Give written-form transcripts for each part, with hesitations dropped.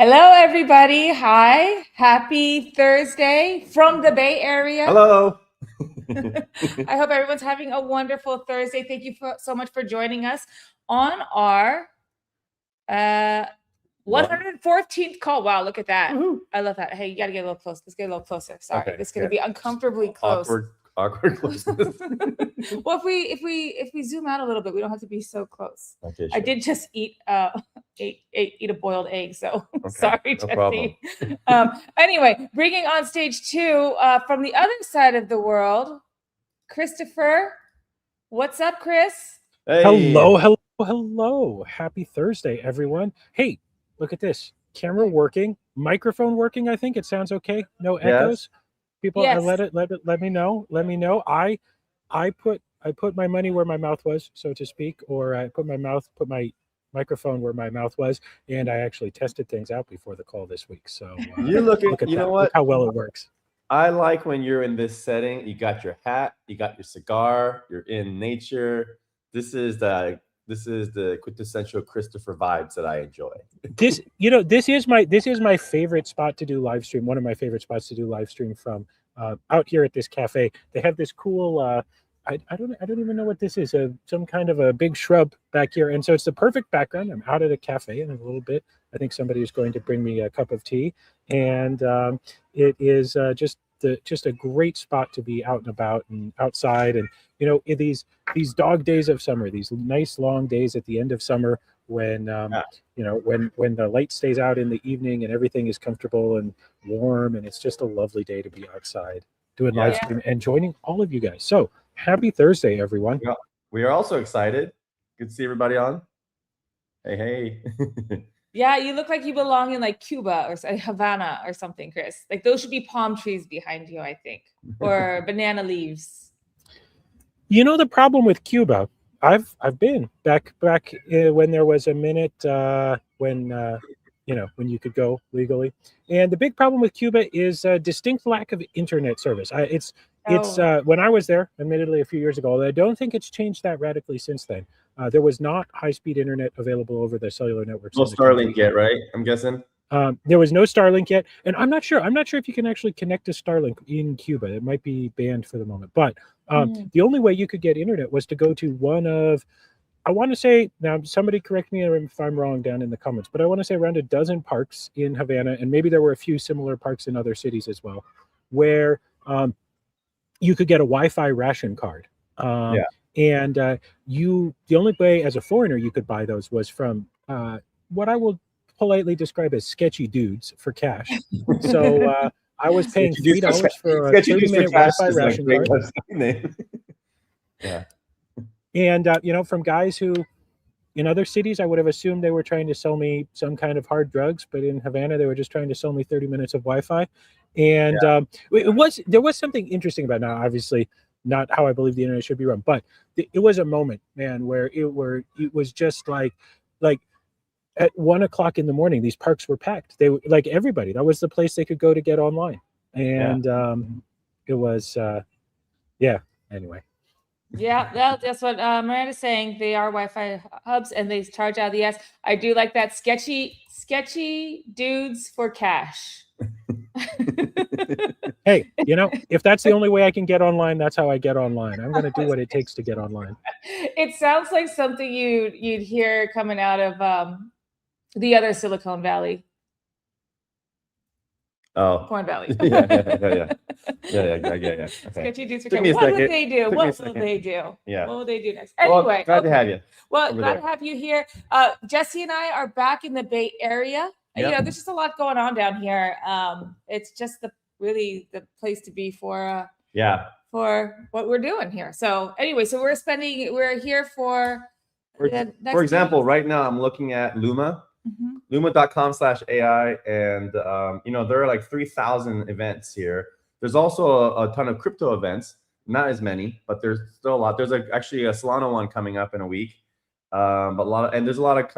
Hello, everybody. Hi. Happy Thursday from the Bay Area. Hello. I hope everyone's having a wonderful Thursday. Thank you so much for joining us on our 114th call. Wow, look at that. Woohoo. I love that. Hey, you got to get a little close. Let's get a little closer. Sorry, Okay, this is going to be uncomfortably close. Awkward closeness. Well, if we zoom out a little bit, we don't have to be so close. Okay, sure. I did just eat a boiled egg, so Okay, sorry, no Jesse. Anyway, bringing on stage two from the other side of the world, Christopher. What's up, Chris? Hey. Hello. Happy Thursday, everyone. Hey, look at this. Camera working, microphone working. I think it sounds okay. No echoes. People, Yes. let me know. Let me know. I put my money where my mouth was, so to speak, or I put my microphone where my mouth was, and I actually tested things out before the call this week. So look at that. Know what? Look how well it works. I like when you're in this setting. You got your hat, you got your cigar, you're in nature. This is the quintessential Christopher vibes that I enjoy. This is my favorite spot to do live stream. One of my favorite spots to do live stream from out here at this cafe. They have this cool I don't even know what this is, some kind of a big shrub back here, and so it's the perfect background. I'm out at a cafe in a little bit. I think somebody is going to bring me a cup of tea, and it is just a great spot to be out and about and outside. And in these dog days of summer, these nice long days at the end of summer, when when the light stays out in the evening and everything is comfortable and warm, and it's just a lovely day to be outside doing live stream and joining all of you guys. So happy Thursday, everyone. We are also excited. Good to see everybody on. Hey. Yeah, you look like you belong in like Cuba or Havana or something, Chris. Like those should be palm trees behind you, I think, or banana leaves. The problem with Cuba, I've been back when there was a minute when you could go legally, and the big problem with Cuba is a distinct lack of internet service. It's when I was there, admittedly a few years ago, I don't think it's changed that radically since then. There was not high-speed internet available over the cellular networks. No Starlink yet, right? I'm guessing. There was no Starlink yet, and I'm not sure if you can actually connect to Starlink in Cuba. It might be banned for the moment, but the only way you could get internet was to go to one of, I want to say, now somebody correct me if I'm wrong down in the comments, but I want to say around a dozen parks in Havana, and maybe there were a few similar parks in other cities as well, where you could get a Wi-Fi ration card. And the only way as a foreigner you could buy those was from what I will politely describe as sketchy dudes for cash. So I was paying $3 for a 30-minute Wi-Fi ration card. Yeah. And from guys who in other cities I would have assumed they were trying to sell me some kind of hard drugs, but in Havana they were just trying to sell me 30 minutes of Wi-Fi. And there was something interesting about it. Now, obviously not how I believe the internet should be run, but it was a moment, man, where it was just like at 1 o'clock in the morning, these parks were packed. They were like everybody. That was the place they could go to get online. And it was anyway. Yeah, that's what Miranda's saying. They are Wi-Fi hubs and they charge out of the ass. I do like that sketchy dudes for cash. Hey, if that's the only way I can get online, that's how I get online. I'm going to do what it takes to get online. It sounds like something you'd hear coming out of the other Silicon Valley. Oh, Corn Valley. Yeah. Okay. Sketchy dudes for cash. What would they do? What will they do? Yeah. What will they do next? Anyway, glad to have you. Well, glad to have you here. Jesse and I are back in the Bay Area. Yep. There's just a lot going on down here. It's just the place to be for what we're doing here. So anyway, we're here for example, right now I'm looking at Luma, luma.com/AI, and there are like 3,000 events here. There's also a ton of crypto events, not as many, but there's still a lot. There's actually a Solana one coming up in a week. But there's a lot of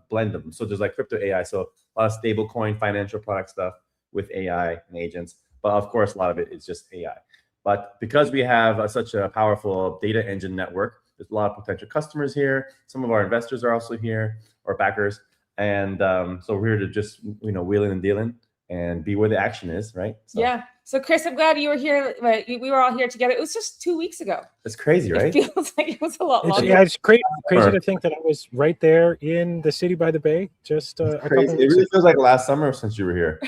blend of them. So there's like crypto AI, so a lot of stable coin financial product stuff with AI and agents. But of course, a lot of it is just AI. But because we have such a powerful data engine network, there's a lot of potential customers here. Some of our investors are also here, or backers. And so we're here to just, wheeling and dealing and be where the action is, right? So. Yeah. So Chris, I'm glad you were here. Right? We were all here together. It was just 2 weeks ago. It's crazy, right? It feels like it was a lot longer. Yeah, it's crazy to think that I was right there in the city by the bay just a couple weeks ago. It really feels like last summer since you were here.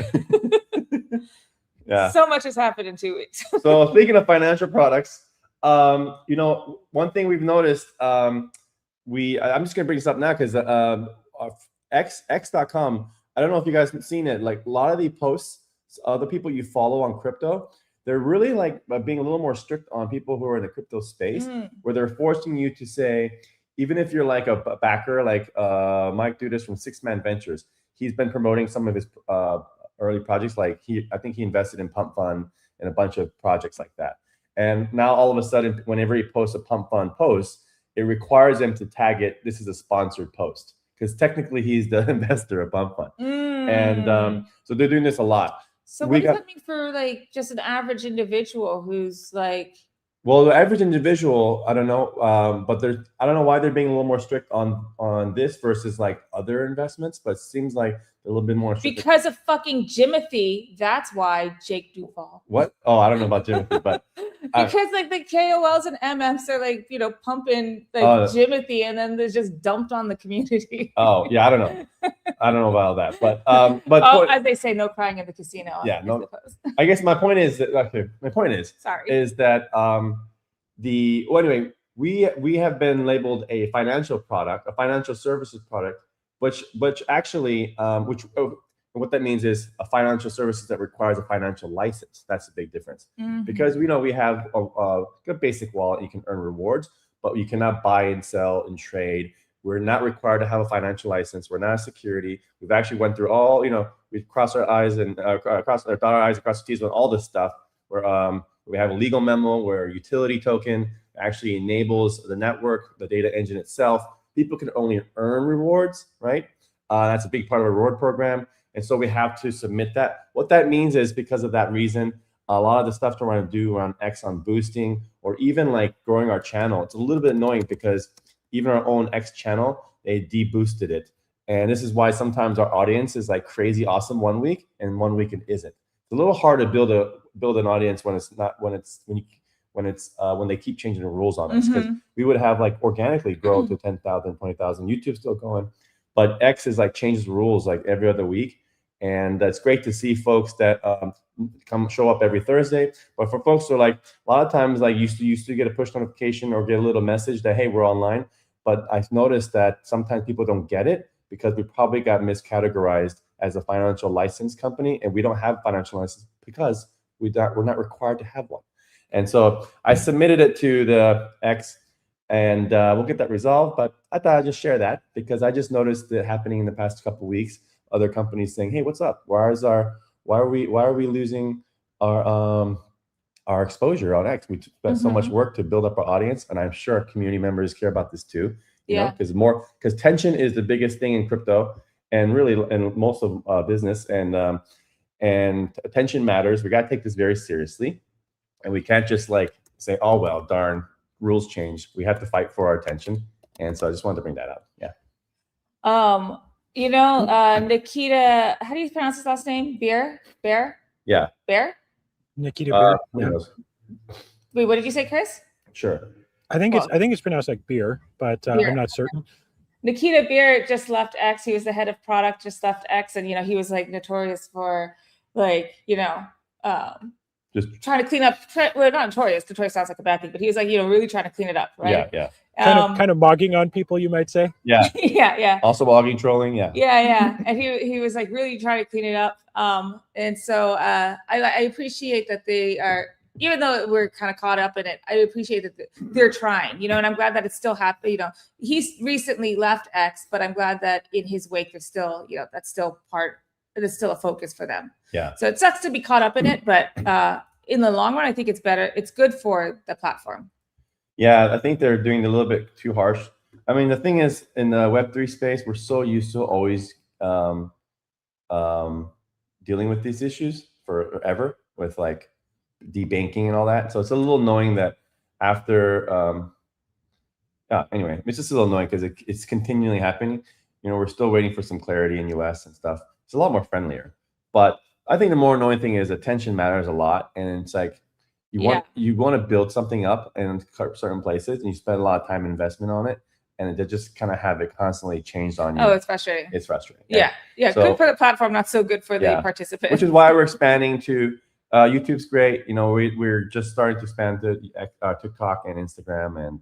Yeah. So much has happened in 2 weeks. So speaking of financial products, one thing we've noticed, I'm just gonna bring this up now because X.com, I don't know if you guys have seen it, like a lot of the posts, other people you follow on crypto, they're really like being a little more strict on people who are in the crypto space, where they're forcing you to say, even if you're like a backer, like Mike Dudas from 6-Man Ventures, he's been promoting some of his early projects. Like I think he invested in Pump Fund and a bunch of projects like that. And now all of a sudden, whenever he posts a Pump Fund post, it requires him to tag it, this is a sponsored post, because technically he's the investor of Pump Fund. And so they're doing this a lot. So what does that mean for like just an average individual who's like? Well, the average individual, I don't know, but I don't know why they're being a little more strict on this versus like other investments, but it seems like they're a little bit more strict. Because of fucking Jimothy, that's why Jake Duvall. What? Oh, I don't know about Jimothy, but because like the KOLs and MMs are like, pumping like Jimothy, and then they're just dumped on the community. Oh yeah, I don't know. I don't know about that, but as they say, no crying in the casino. Yeah, no. I guess my point is that anyway, we have been labeled a financial product, a financial services product, which actually what that means is a financial services that requires a financial license. That's a big difference, because we have a basic wallet, you can earn rewards, but you cannot buy and sell and trade. We're not required to have a financial license. We're not a security. We've actually went through all, we've crossed our eyes and crossed our eyes, across our T's with all this stuff. Where we have a legal memo where a utility token actually enables the network, the data engine itself. People can only earn rewards, right? That's a big part of the reward program. And so we have to submit that. What that means is, because of that reason, a lot of the stuff we're trying to do around X on boosting, or even like growing our channel, it's a little bit annoying because even our own X channel, they deboosted it. And this is why sometimes our audience is like crazy awesome one week, and one week it isn't. It's a little hard to build an audience when they keep changing the rules on us, because we would have like organically grow to 10,000, 20,000. YouTube's still going, but X is like changes the rules like every other week. And that's great to see folks that show up every Thursday. But for folks who are like, a lot of times, like used to get a push notification or get a little message that, hey, we're online. But I've noticed that sometimes people don't get it because we probably got miscategorized as a financial license company, and we don't have financial license because we're not required to have one. And so I submitted it to the X, and we'll get that resolved. But I thought I'd just share that because I just noticed it happening in the past couple of weeks. Other companies saying, "Hey, what's up? Why are we losing our exposure on X? We spent so much work to build up our audience, and I'm sure community members care about this too. Because tension is the biggest thing in crypto, and really in most of business, and attention matters. We got to take this very seriously, and we can't just like say, "Oh well, darn, rules changed." We have to fight for our attention, and so I just wanted to bring that up. Yeah. Nikita, how do you pronounce his last name? Bear? Yeah. Bear? Nikita Beer. Wait, what did you say, Chris? Sure. I think it's pronounced like beer, but beer. I'm not certain. Nikita Beer just left X. He was the head of product, just left X, and he was like notorious for like, just trying to clean up. Well, not notorious. Notorious sounds like a bad thing, but he was like, really trying to clean it up, right? Yeah. Kind of mogging on people, you might say. Yeah. yeah. Also blogging, trolling. Yeah. Yeah. And he was like really trying to clean it up. And so I appreciate that they are, even though we're kind of caught up in it, I appreciate that they're trying, and I'm glad that it's still happening. He's recently left X, but I'm glad that in his wake, there's still, that's still a focus for them. Yeah. So it sucks to be caught up in it, but in the long run, I think it's better. It's good for the platform. Yeah, I think they're doing a little bit too harsh. I mean, the thing is, in the Web3 space, we're so used to always dealing with these issues forever with like debanking and all that. So it's a little annoying that after, anyway, it's just a little annoying because it's continually happening. we're still waiting for some clarity in US and stuff. It's a lot more friendlier. But I think the more annoying thing is attention matters a lot. And it's like you want to build something up in certain places, and you spend a lot of time and investment on it, and they just kind of have it constantly changed on you. Oh, it's frustrating. It's frustrating. Yeah. So, good for the platform, not so good for the participant. Which is why we're expanding to YouTube's great. We're just starting to expand to TikTok and Instagram, and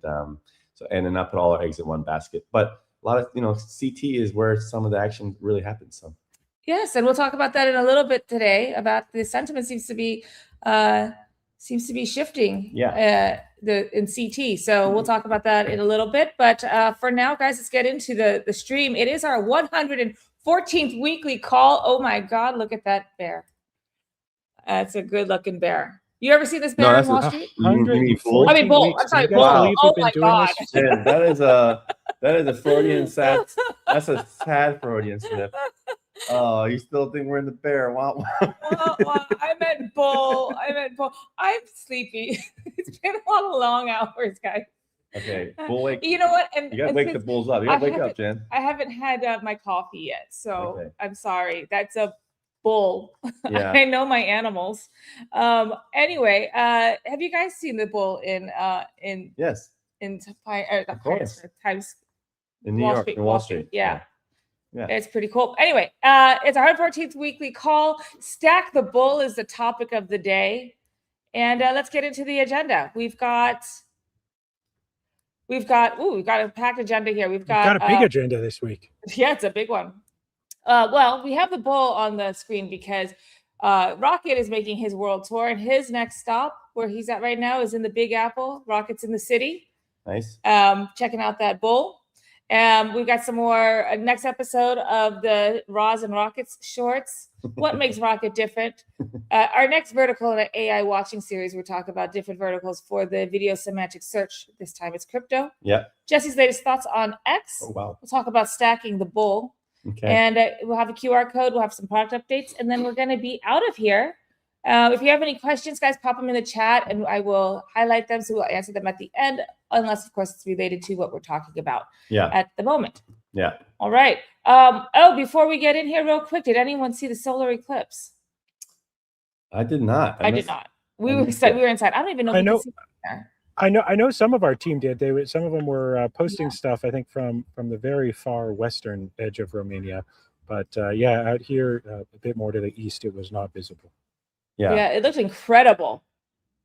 and not put all our eggs in one basket. But a lot of CT is where some of the action really happens. So yes, and we'll talk about that in a little bit today. About the sentiment seems to be shifting. In CT. So we'll talk about that in a little bit. But for now, guys, let's get into the stream. It is our 114th weekly call. Oh my God, look at that bear. That's a good looking bear. You ever see this bear on Wall Street? Bull. I'm sorry, bull. Wow. Oh my God. Yeah, that is a Freudian sad. That's a sad Freudian slip. Oh, you still think we're in the bear? Wow. Well, I meant bull. I'm sleepy. It's been a lot of long hours, guys. Okay, bull wake. You know what? And you gotta wake the bulls up. You gotta wake up, Jen. I haven't had my coffee yet, so I'm sorry. That's a bull. Yeah. I know my animals. Anyway, have you guys seen the bull in Yes. In Times in New Wall York, Street, in Wall Street. Yeah. It's pretty cool. Anyway, it's our 114th weekly call. Stack the bull is the topic of the day. And let's get into the agenda. We've got a packed agenda here. We've got a big agenda this week. Yeah, it's a big one. Well, we have the bull on the screen because Rocket is making his world tour, and his next stop, where he's at right now, is in the Big Apple. Rocket's in the city. Nice. Checking out that bull. We've got some more next episode of the Raz and Rockets shorts. What makes Rocket different? Our next vertical in an AI watching series, we're talking about different verticals for the video semantic search. This time it's crypto. Yeah. Jesse's latest thoughts on X. Oh, wow. We'll talk about stacking the bull. Okay. And we'll have a QR code. We'll have some product updates. And then we're going to be out of here. If you have any questions, guys, pop them in the chat and I will highlight them. So we'll answer them at the end, unless, of course, it's related to what we're talking about at the moment. Yeah. All right. Before we get in here real quick, did anyone see the solar eclipse? I did not. I did not. We were inside. I don't even know. I know some of our team did. Some of them were posting stuff, I think, from the very far western edge of Romania. But out here, a bit more to the east, it was not visible. Yeah, it looked incredible.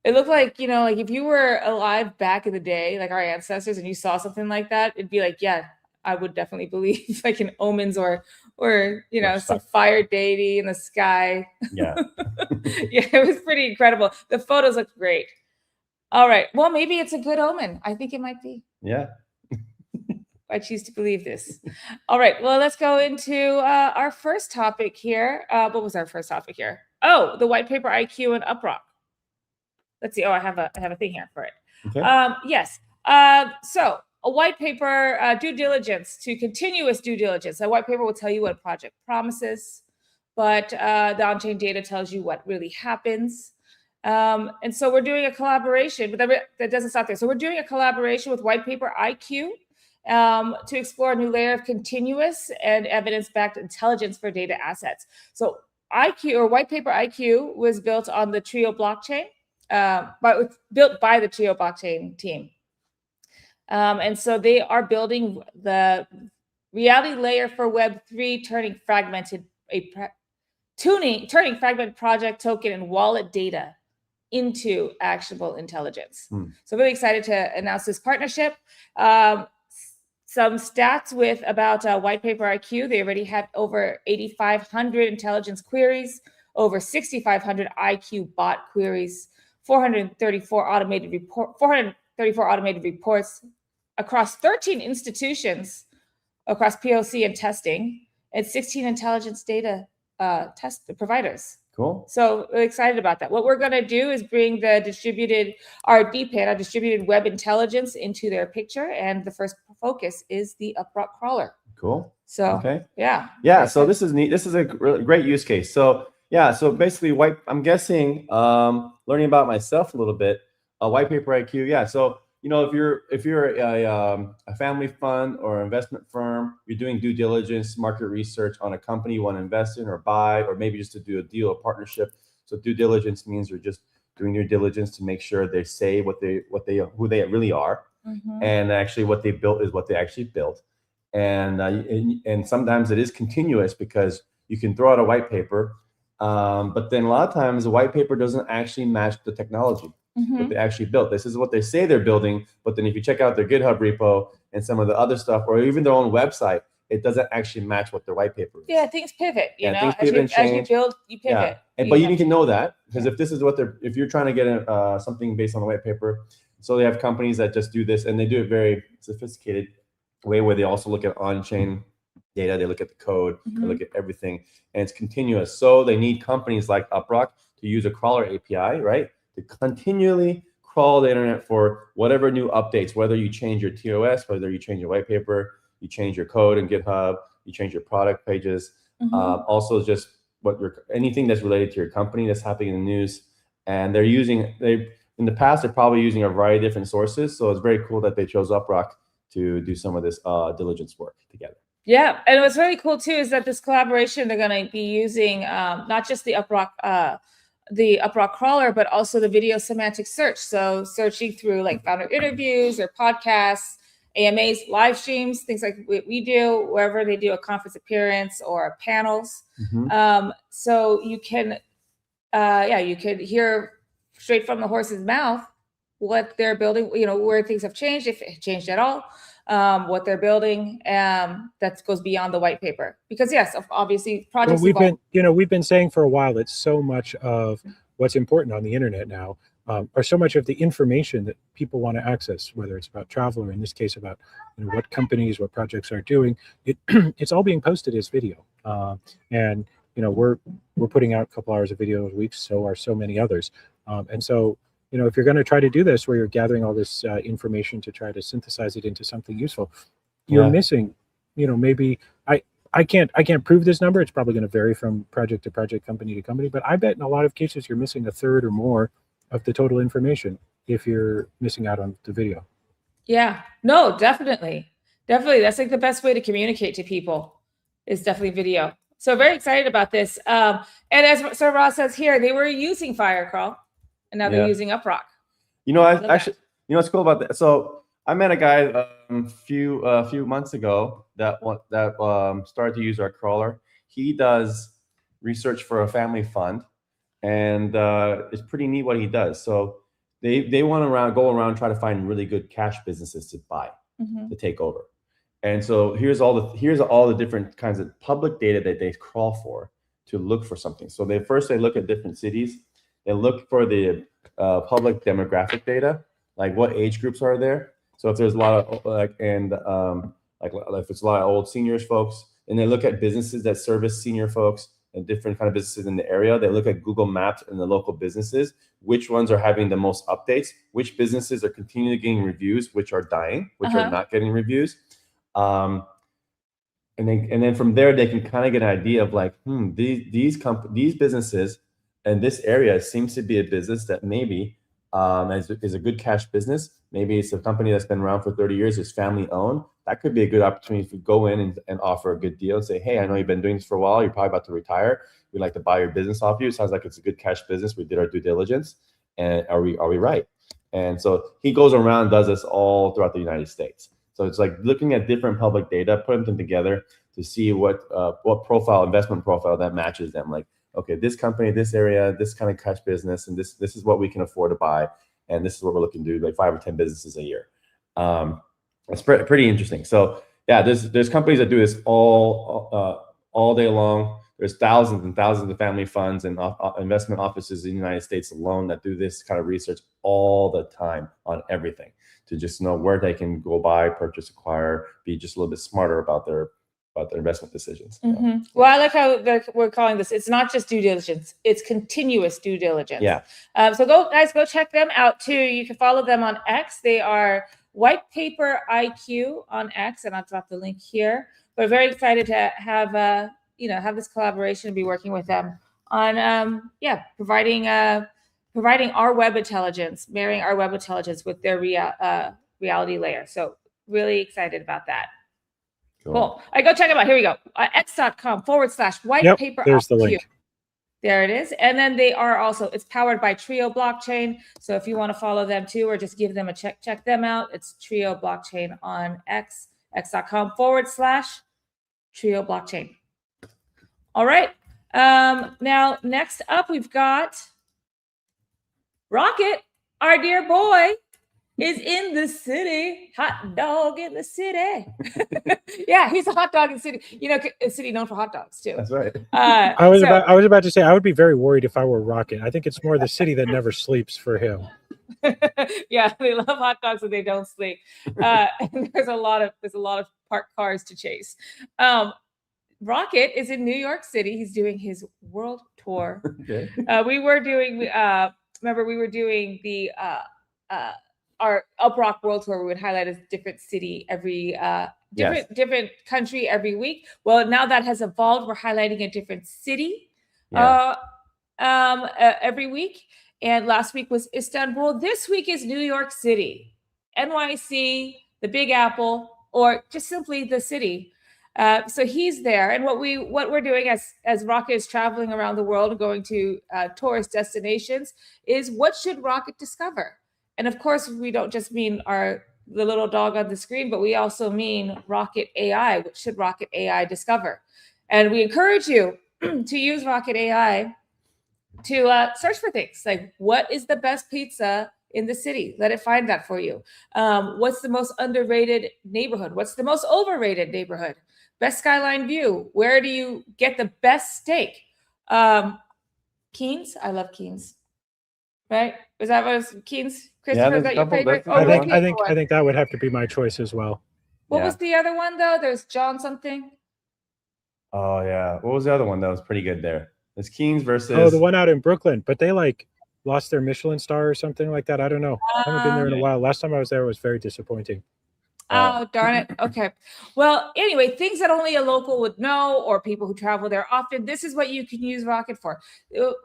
It looked like, like if you were alive back in the day, like our ancestors, and you saw something like that, it'd be like, yeah, I would definitely believe like in omens or some fire deity in the sky. Yeah. Yeah, it was pretty incredible. The photos looked great. All right. Well, maybe it's a good omen. I think it might be. Yeah. I choose to believe this. All right. Well, let's go into our first topic here. What was our first topic here? Oh, the Whitepaper IQ and UpRock. Let's see. Oh, I have a thing here for it. Okay. Yes. So a white paper due diligence to continuous due diligence. A white paper will tell you what a project promises, but the on-chain data tells you what really happens. And so we're doing a collaboration, but that doesn't stop there. So we're doing a collaboration with Whitepaper IQ to explore a new layer of continuous and evidence-backed intelligence for data assets. So Whitepaper IQ was built on the Trio blockchain, built by the Trio blockchain team. And so they are building the reality layer for Web3, turning fragmented project token and wallet data into actionable intelligence. So really excited to announce this partnership. Some stats with about Whitepaper IQ. They already had over 8,500 intelligence queries, over 6,500 IQ bot queries, 434 automated reports across 13 institutions across POC and testing, and 16 intelligence data test providers. Cool. So we're excited about that. What we're going to do is bring our distributed web intelligence into their picture, and the first focus is the UpRock crawler. Cool. So okay. Yeah. So this is neat. This is a great use case. So so basically, I'm guessing learning about myself a little bit. Whitepaper IQ. Yeah. So you know, if you're a family fund or investment firm, you're doing due diligence, market research on a company you want to invest in or buy, or maybe just to do a deal, a partnership. So due diligence means you're just doing your diligence to make sure they say who they really are, and actually what they built is what they actually built. And sometimes it is continuous because you can throw out a white paper, but then a lot of times the white paper doesn't actually match the technology. What they actually built. This is what they say they're building, but then if you check out their GitHub repo and some of the other stuff, or even their own website, it doesn't actually match what their white paper is. Yeah, things pivot. You know, things pivot and as you change. build, you pivot. Yeah. But you need to know that, because if this is what if you're trying to get something based on the white paper, so they have companies that just do this, and they do it very sophisticated way where they also look at on-chain data, they look at the code, they look at everything, and it's continuous. So they need companies like UpRock to use a crawler API, right? To continually crawl the internet for whatever new updates, whether you change your TOS, whether you change your white paper, you change your code in GitHub, you change your product pages. Also just anything that's related to your company that's happening in the news. And in the past, they're probably using a variety of different sources. So it's very cool that they chose UpRock to do some of this diligence work together. Yeah, and what's really cool too is that this collaboration, they're going to be using not just the UpRock crawler, but also the video semantic search. So searching through like founder interviews or podcasts, AMAs, live streams, things like we do, wherever they do a conference appearance or panels. So you can, you could hear straight from the horse's mouth what they're building, you know, where things have changed, if it changed at all, what they're building, that goes beyond the white paper. Because yes, obviously projects. Well, we've been saying for a while that so much of what's important on the internet now, or so much of the information that people want to access, whether it's about travel or in this case about what companies, what projects are doing, it's all being posted as video. And we're putting out a couple hours of video a week, so are so many others. And so if you're going to try to do this where you're gathering all this information to try to synthesize it into something useful, you're missing, maybe I can't prove this number. It's probably going to vary from project to project, company to company, but I bet in a lot of cases you're missing a third or more of the total information if you're missing out on the video. Yeah, no, definitely. That's like the best way to communicate to people is definitely video. So very excited about this. And as Sir Ross says here, they were using Firecrawl and now they're using UpRock. What's cool about that? So I met a guy a few months ago that started to use our crawler. He does research for a family fund, and it's pretty neat what he does. So they want to go around try to find really good cash businesses to buy, to take over. And so here's all the different kinds of public data that they crawl for to look for something. So they look at different cities. They look for the public demographic data, like what age groups are there. So if there's a lot of if it's a lot of old seniors folks, and they look at businesses that service senior folks and different kind of businesses in the area. They look at Google Maps and the local businesses, which ones are having the most updates, which businesses are continually getting reviews, which are dying, which are not getting reviews. And then from there, they can kind of get an idea of like, these businesses and this area seems to be a business that maybe is a good cash business. Maybe it's a company that's been around for 30 years, is family owned. That could be a good opportunity to go in and offer a good deal and say, hey, I know you've been doing this for a while. You're probably about to retire. We'd like to buy your business off you. Sounds like it's a good cash business. We did our due diligence. And are we right? And so he goes around and does this all throughout the United States. So it's like looking at different public data, putting them together to see what investment profile that matches them. Like, okay, this company, this area, this kind of cash business, and this is what we can afford to buy, and this is what we're looking to do, like 5 or 10 businesses a year. It's pretty interesting. So yeah, there's companies that do this all day long. There's thousands and thousands of family funds and investment offices in the United States alone that do this kind of research all the time on everything to just know where they can go buy, purchase, acquire, be just a little bit smarter about their investment decisions. Well, I like how we're calling this. It's not just due diligence; it's continuous due diligence. Yeah. So go check them out too. You can follow them on X. They are Whitepaper IQ on X, and I'll drop the link here. But very excited to have this collaboration and be working with them on providing providing our web intelligence, marrying our web intelligence with their reality layer. So really excited about that. Cool. I go check them out. Here we go. x.com/whitepaper there's the IQ. link. There it is. And then they are also, it's powered by Trio Blockchain. So if you want to follow them too, or just give them a check them out. It's Trio Blockchain on x.com/Trio Blockchain. All right. Now, next up, we've got Rocket, our dear boy, is in the city. Hot dog in the city. Yeah, he's a hot dog in the city. You know, a city known for hot dogs too. That's right. I was about to say I would be very worried if I were Rocket. I think it's more the city that never sleeps for him. Yeah, they love hot dogs and they don't sleep. And there's a lot of parked cars to chase. Rocket is in New York City. He's doing his world tour. Okay. We were doing the our UpRock World Tour. We would highlight a different city every different country every week. Well, now that has evolved. We're highlighting a different city every week. And last week was Istanbul. This week is New York City, NYC, the Big Apple, or just simply the city. So he's there, and what we're doing as Rocket is traveling around the world, going to tourist destinations, is what should Rocket discover? And of course, we don't just mean the little dog on the screen, but we also mean Rocket AI. What should Rocket AI discover? And we encourage you to use Rocket AI to search for things like, what is the best pizza in the city? Let it find that for you. What's the most underrated neighborhood? What's the most overrated neighborhood? Best skyline view. Where do you get the best steak? Keens. I love Keens. Right? Was that what was Keens? Christopher, is that your favorite? I think that would have to be my choice as well. What was the other one though? There's John something. Oh yeah. What was the other one that was pretty good there? It's Keens versus. Oh, the one out in Brooklyn, but they lost their Michelin star or something like that. I don't know. I haven't been there in a while. Last time I was there, it was very disappointing. Oh, darn it. Okay. Well, anyway, things that only a local would know, or people who travel there often, this is what you can use Rocket for.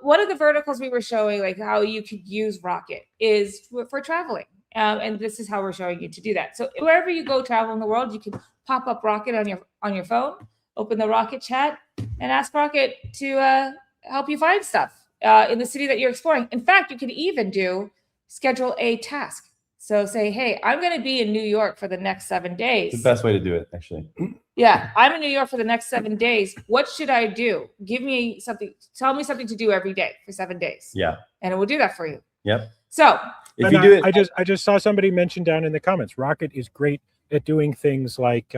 One of the verticals we were showing, like how you could use Rocket, is for traveling. And this is how we're showing you to do that. So wherever you go travel in the world, you can pop up Rocket on your phone, open the Rocket chat, and ask Rocket to help you find stuff in the city that you're exploring. In fact, you can even schedule a task. So say, hey, I'm going to be in New York for the next 7 days. It's the best way to do it, actually. Yeah, I'm in New York for the next 7 days. What should I do? Give me something. Tell me something to do every day for 7 days. Yeah. And it will do that for you. Yep. So if you do it, I just saw somebody mention down in the comments, Rocket is great at doing things like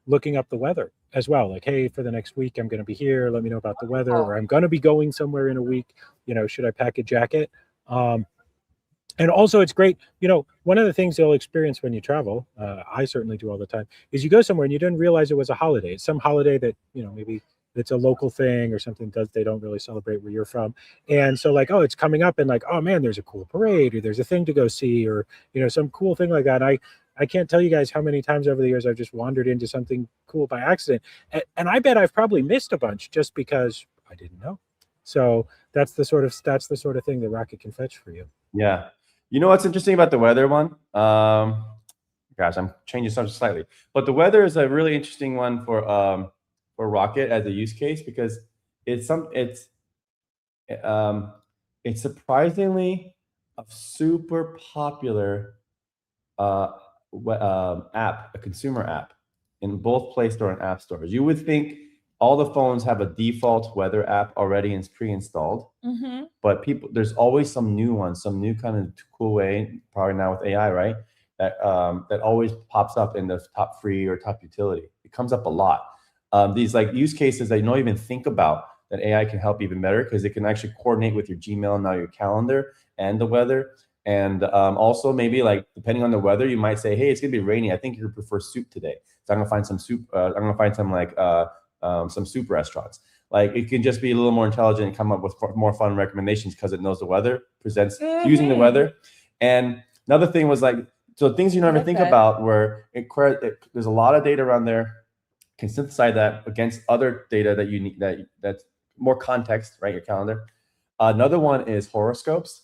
looking up the weather as well. Like, hey, for the next week, I'm going to be here. Let me know about the weather, or I'm going to be going somewhere in a week. Should I pack a jacket? And also it's great, one of the things you'll experience when you travel, I certainly do all the time, is you go somewhere and you didn't realize it was a holiday. It's some holiday that, maybe it's a local thing or something they don't really celebrate where you're from. And so like, oh, it's coming up and like, oh man, there's a cool parade or there's a thing to go see or, some cool thing like that. I can't tell you guys how many times over the years I've just wandered into something cool by accident. And I bet I've probably missed a bunch just because I didn't know. So that's the sort of thing that Rocket can fetch for you. Yeah. You know what's interesting about the weather one? Gosh, I'm changing subject slightly, but the weather is a really interesting one for Rocket as a use case because it's surprisingly a super popular app, a consumer app in both Play Store and App Stores. You would think all the phones have a default weather app already pre-installed, but there's always some new one, some new kind of cool way, probably now with AI, right? That always pops up in the top free or top utility. It comes up a lot. These like use cases that you don't even think about that AI can help even better because it can actually coordinate with your Gmail and now your calendar and the weather. And also maybe like depending on the weather, you might say, hey, it's gonna be rainy. I think you prefer soup today. So I'm gonna find some soup. I'm gonna find some like some soup restaurants. Like it can just be a little more intelligent and come up with more fun recommendations because it knows the weather, presents using the weather. And another thing was like, so things you never think about where there's a lot of data around there, can synthesize that against other data that you need, that's more context, right? Your calendar. Another one is horoscopes.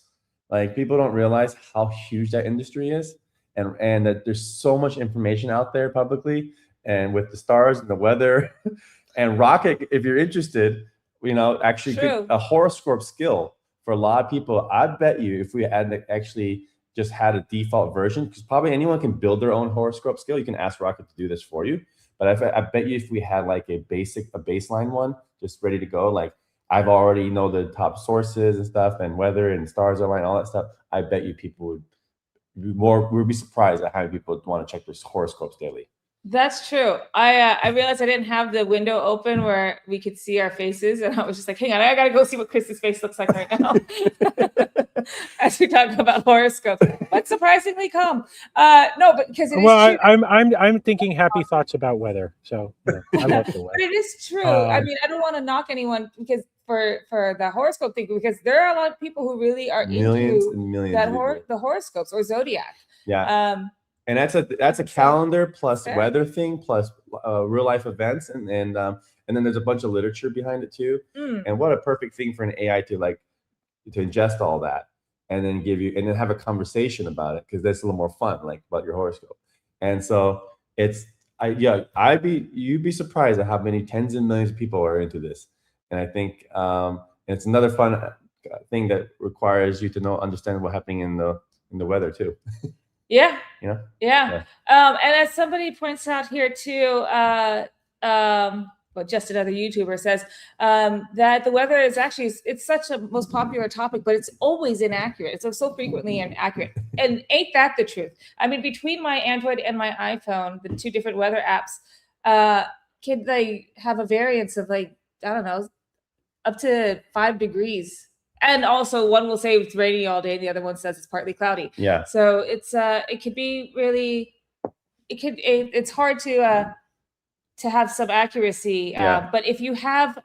Like people don't realize how huge that industry is, and that there's so much information out there publicly, and with the stars and the weather, and Rocket. If you're interested, actually a horoscope skill for a lot of people. I bet you if we had actually just had a default version, because probably anyone can build their own horoscope skill. You can ask Rocket to do this for you. But I bet you if we had like a baseline one just ready to go, like I've already know the top sources and stuff and weather and stars align, all that stuff, I bet you people would be surprised at how many people want to check their horoscopes daily. That's true. I realized I didn't have the window open where we could see our faces, and I was just like, hang on, I gotta go see what Chris's face looks like right now. As we talk about horoscopes, but surprisingly calm. No, but because I'm thinking happy thoughts about weather. So I love the weather. But it is true. I mean, I don't want to knock anyone because for the horoscope thing, because there are a lot of people who really are millions into and millions the horoscopes or zodiac. Yeah. And that's a calendar plus weather thing plus real life events, and then there's a bunch of literature behind it too. And what a perfect thing for an AI to ingest all that and then give you and then have a conversation about it, because that's a little more fun, like about your horoscope. And so you'd be surprised at how many tens of millions of people are into this. And I think it's another fun thing that requires you to understand what's happening in the weather too. Yeah. Yeah. And as somebody points out here too, just another YouTuber says that the weather is actually, it's such a most popular topic, but it's always inaccurate. It's so frequently inaccurate. And ain't that the truth? I mean, between my Android and my iPhone, the two different weather apps, can they have a variance of like, I don't know, up to 5 degrees. And also one will say it's rainy all day, and the other one says it's partly cloudy. Yeah. So it could be really, it's hard to have some accuracy. But if you have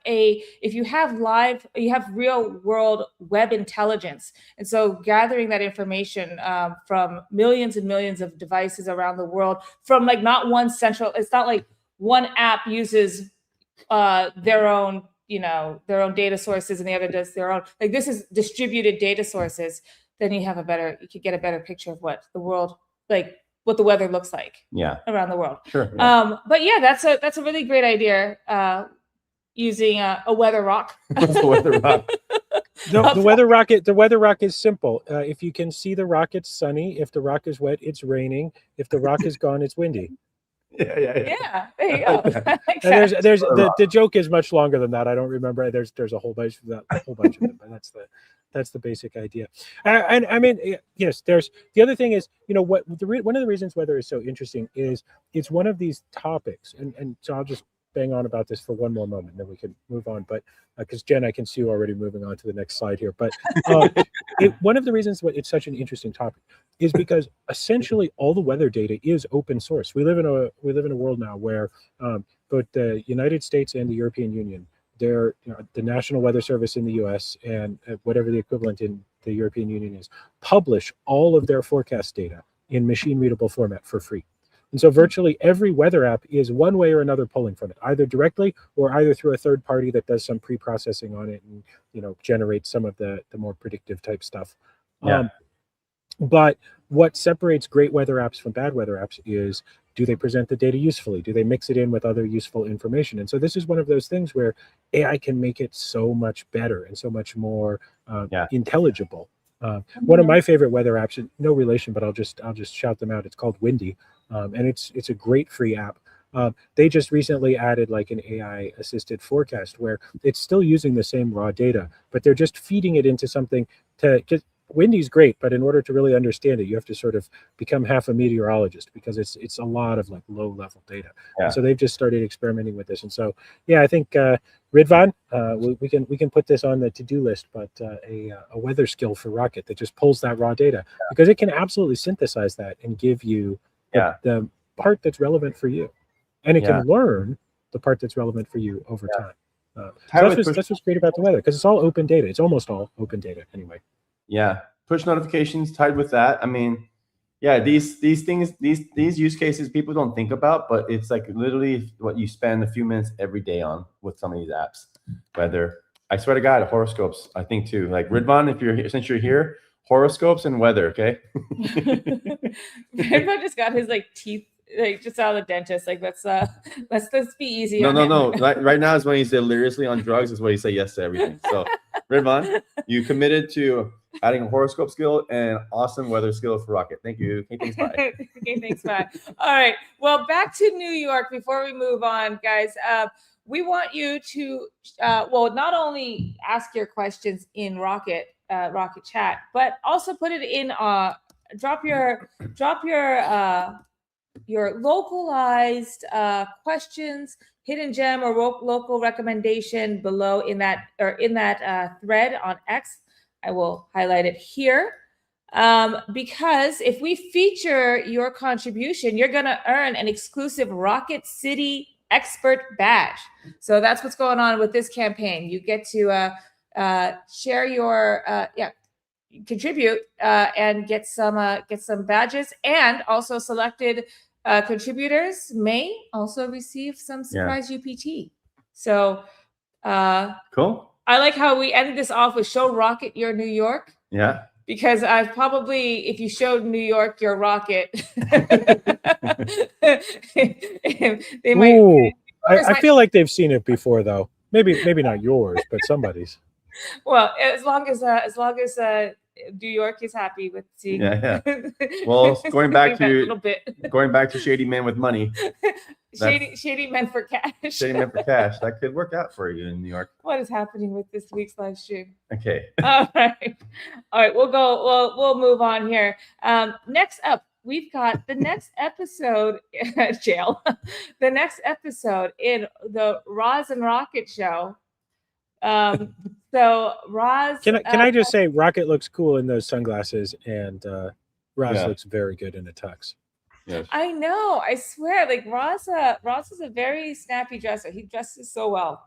real world web intelligence, and so gathering that information from millions and millions of devices around the world, from like not one central, it's not like one app uses their own data sources and the other does their own, like this is distributed data sources, then you could get a better picture of what the world, like what the weather looks like around the world. Sure. Yeah. But yeah, that's a really great idea, using a weather rock. The weather rocket. The weather rock is simple. If you can see the rock, it's sunny. If the rock is wet, it's raining. If the rock is gone, it's windy. Yeah, there you go. And there's the joke is much longer than that. I don't remember. There's a whole bunch of that, but that's the basic idea. And I mean, yes, there's the other thing is, one of the reasons weather is so interesting is it's one of these topics, and so I'll just bang on about this for one more moment, and then we can move on. But because Jen, I can see you already moving on to the next slide here. But one of the reasons why it's such an interesting topic is because essentially all the weather data is open source. We live in a world now where both the United States and the European Union, the National Weather Service in the U.S. and whatever the equivalent in the European Union is, publish all of their forecast data in machine readable format for free. And so virtually every weather app is one way or another pulling from it, either directly or either through a third party that does some pre-processing on it and generates some of the more predictive type stuff. Yeah. But what separates great weather apps from bad weather apps is, do they present the data usefully? Do they mix it in with other useful information? And so this is one of those things where AI can make it so much better and so much more intelligible. One of my favorite weather apps, no relation, but I'll just shout them out. It's called Windy, and it's a great free app. They just recently added like an AI assisted forecast where it's still using the same raw data, but they're just feeding it into something Windy's great, but in order to really understand it, you have to sort of become half a meteorologist, because it's a lot of like low level data. Yeah. So they've just started experimenting with this, and so I think Ridvan, we can put this on the to-do list, but a weather skill for Rocket that just pulls that raw data, because it can absolutely synthesize that and give you the part that's relevant for you, and it can learn the part that's relevant for you over time. So that's what's great about the weather, because it's all open data. It's almost all open data anyway. Yeah, push notifications tied with that. I mean, these things, these use cases people don't think about, but it's like literally what you spend a few minutes every day on with some of these apps. Whether, I swear to God, horoscopes, I think too. Like Ridvan, since you're here, horoscopes and weather. Okay. Everyone just got his like teeth like just out of the dentist. Like let's be easy. No, on no, him. no. Right now is when he's deliriously on drugs. Is when he say yes to everything. So, Ridvan, you committed to adding a horoscope skill and awesome weather skill for Rocket. Thank you. Okay, thanks. Bye. Okay, thanks. Bye. All right. Well, back to New York before we move on, guys. We want you to not only ask your questions in Rocket chat, but also put it in drop your localized questions, hidden gem or local recommendation below in that thread on X. I will highlight it here. Because if we feature your contribution, you're going to earn an exclusive Rocket City expert badge. So that's what's going on with this campaign. You get to share your contribute and get some badges, and also selected contributors may also receive some surprise UPT. So cool. I like how we ended this off with show Rocket your New York. Yeah. Because I've probably, if you showed New York your Rocket, they might. Ooh, I feel like they've seen it before, though. Maybe not yours, but somebody's. Well, as long as New York is happy with seeing. Yeah. Well, going back to shady men with money. Shady men for cash. Shady men for cash. That could work out for you in New York. What is happening with this week's live stream? Okay. All right. We'll move on here. Next up, we've got the next episode jail. The next episode in the Raz and Rocket show. So Raz, can I just say Rocket looks cool in those sunglasses, and Raz looks very good in a tux. Yes. I know. I swear, like Raz is a very snappy dresser. He dresses so well.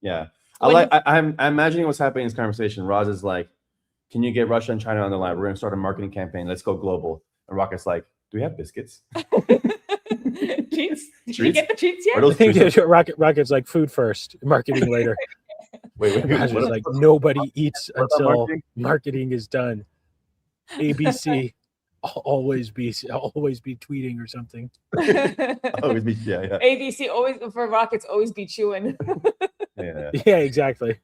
Yeah, I'm imagining what's happening in this conversation. Raz is like, "Can you get Russia and China on the line? We're gonna start a marketing campaign. Let's go global." And Rocket's like, "Do we have biscuits? Treats? Did you get the treats yet?" I think Rocket's like food first, marketing later. Wait. Raz is like, nobody eats until marketing is done. ABC. Always be tweeting or something. Always be, yeah. ABC always for Rockets always be chewing. Yeah, exactly.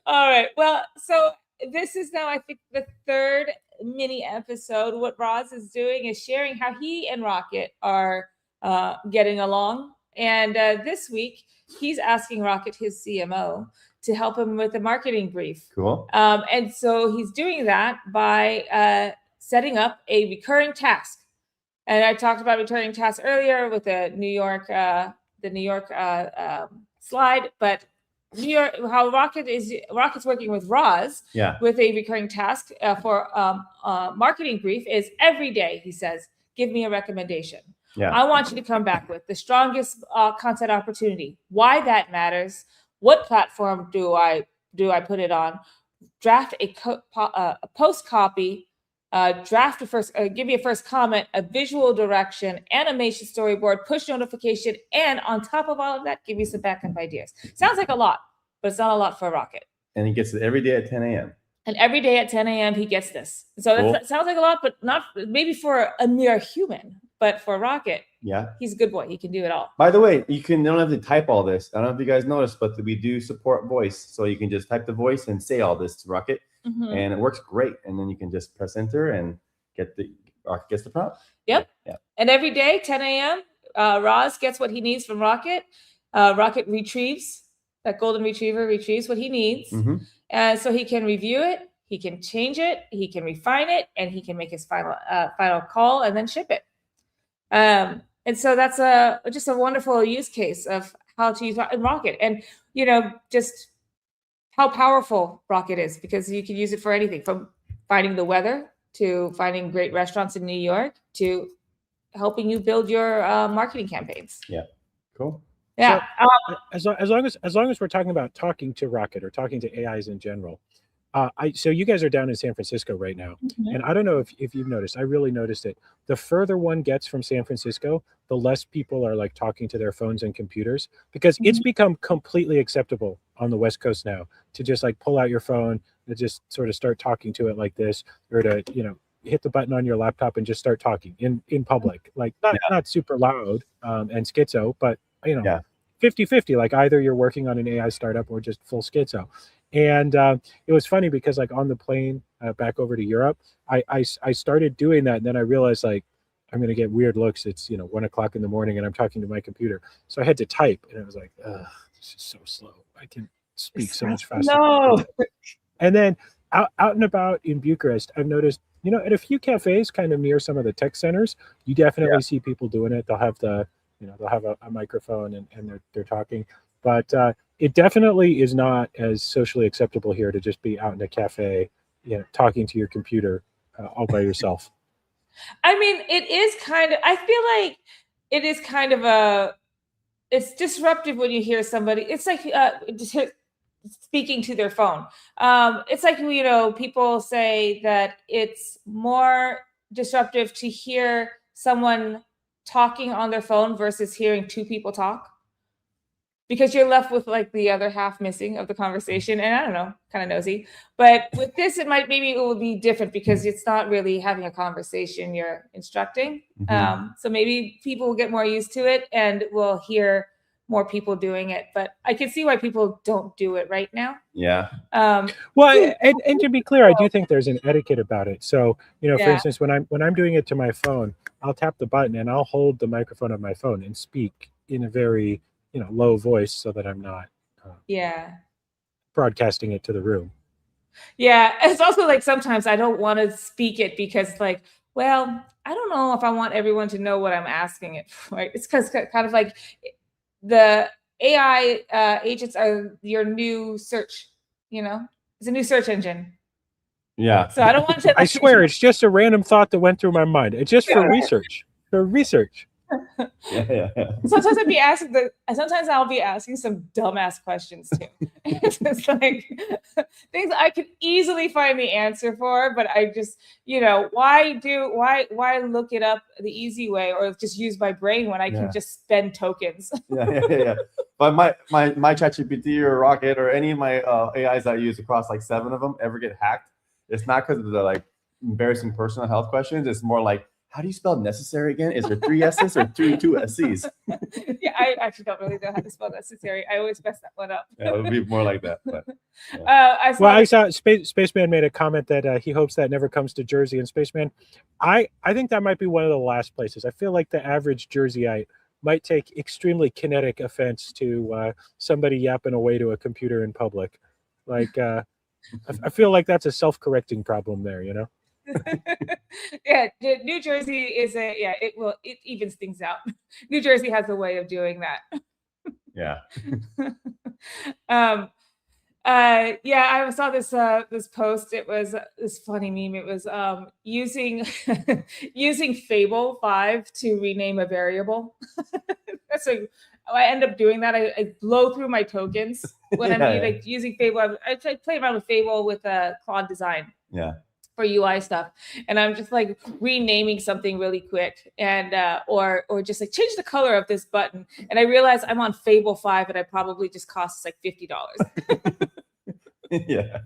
All right. Well, so this is now I think the third mini episode. What Raz is doing is sharing how he and Rocket are getting along, and this week he's asking Rocket, his CMO, to help him with a marketing brief. Cool. And so he's doing that by setting up a recurring task. And I talked about recurring tasks earlier with the New York slide, but New York, how Rocket's working with Raz with a recurring task for marketing brief is every day. He says, "Give me a recommendation. I want you to come back with the strongest content opportunity. Why that matters. What platform do I put it on? Draft a post copy. Draft a first. Give me a first comment. A visual direction, animation, storyboard, push notification, and on top of all of that, give me some backup ideas." Sounds like a lot, but it's not a lot for Rocket. And he gets it every day at 10 a.m. And every day at 10 a.m. he gets this. So that sounds like a lot, but not maybe for a mere human. But for Rocket, he's a good boy. He can do it all. By the way, you don't have to type all this. I don't know if you guys noticed, but we do support voice. So you can just type the voice and say all this to Rocket, and it works great. And then you can just press enter and Rocket gets the prompt. Yep. Yeah. And every day, 10 a.m., Raz gets what he needs from Rocket. Rocket that golden retriever retrieves what he needs. And so he can review it, he can change it, he can refine it, and he can make his final call and then ship it. And so that's just a wonderful use case of how to use Rocket, and just how powerful Rocket is, because you can use it for anything from finding the weather to finding great restaurants in New York to helping you build your marketing campaigns. Yeah, cool. Yeah. So, as long as we're talking about talking to Rocket or talking to AIs in general, so you guys are down in San Francisco right now, and I don't know if you've noticed. I really noticed it. The further one gets from San Francisco, the less people are like talking to their phones and computers, because it's become completely acceptable on the West Coast now to just like pull out your phone and just sort of start talking to it like this, or to, you know, hit the button on your laptop and just start talking in public, like not super loud and schizo, but you know, 50-50, like either you're working on an AI startup or just full schizo. And it was funny because like on the plane back over to Europe, I started doing that, and then I realized like I'm going to get weird looks. It's, you know, 1 o'clock in the morning and I'm talking to my computer. So I had to type, and I was like, ugh, this is so slow. I can speak so much faster. No. And then out and about in Bucharest, I've noticed, you know, at a few cafes kind of near some of the tech centers, you definitely see people doing it. They'll have the, you know, they'll have a microphone and they're talking. But it definitely is not as socially acceptable here to just be out in a cafe, you know, talking to your computer all by yourself. I mean, it is kind of, I feel like it is kind of it's disruptive when you hear somebody, it's like speaking to their phone. It's like, you know, people say that it's more disruptive to hear someone talking on their phone versus hearing two people talk, because you're left with like the other half missing of the conversation. And I don't know, kind of nosy, but with this, maybe it will be different because it's not really having a conversation, you're instructing. So maybe people will get more used to it and we'll hear more people doing it, but I can see why people don't do it right now. Yeah. Well, and to be clear, I do think there's an etiquette about it. So, you know, for instance, when I'm doing it to my phone, I'll tap the button and I'll hold the microphone on my phone and speak in a very, you know, low voice so that I'm not broadcasting it to the room. Yeah. It's also like sometimes I don't want to speak it because like, well, I don't know if I want everyone to know what I'm asking it for. Right? It's because kind of like the AI agents are your new search, you know, it's a new search engine. Yeah. So I don't want to. I swear, it's just a random thought that went through my mind. It's just for research. For research. Yeah. Sometimes sometimes I'll be asking some dumbass questions too. It's just like things I could easily find the answer for, but I just, you know, why look it up the easy way or just use my brain when I can just spend tokens? Yeah. But my ChatGPT or Rocket or any of my AIs that I use across like 7 of them ever get hacked, it's not because of the like embarrassing personal health questions. It's more like, how do you spell necessary again? Is there 3 S's or two S's? Yeah, I actually don't really know how to spell necessary. I always mess that one up. Yeah, it would be more like that. But, I saw Spaceman made a comment that he hopes that never comes to Jersey. And Spaceman, I think that might be one of the last places. I feel like the average Jerseyite might take extremely kinetic offense to somebody yapping away to a computer in public. Like, I feel like that's a self-correcting problem there, you know? Yeah, New Jersey is it evens things out. New Jersey has a way of doing that. Yeah. I saw this post. It was this funny meme. It was using using Fable 5 to rename a variable. That's like I end up doing that. I blow through my tokens when I'm using Fable. I play around with Fable with Claude Design. Yeah. For UI stuff, and I'm just like renaming something really quick, and or just like change the color of this button, and I realize I'm on Fable 5, and I probably just costs like $50. Yeah.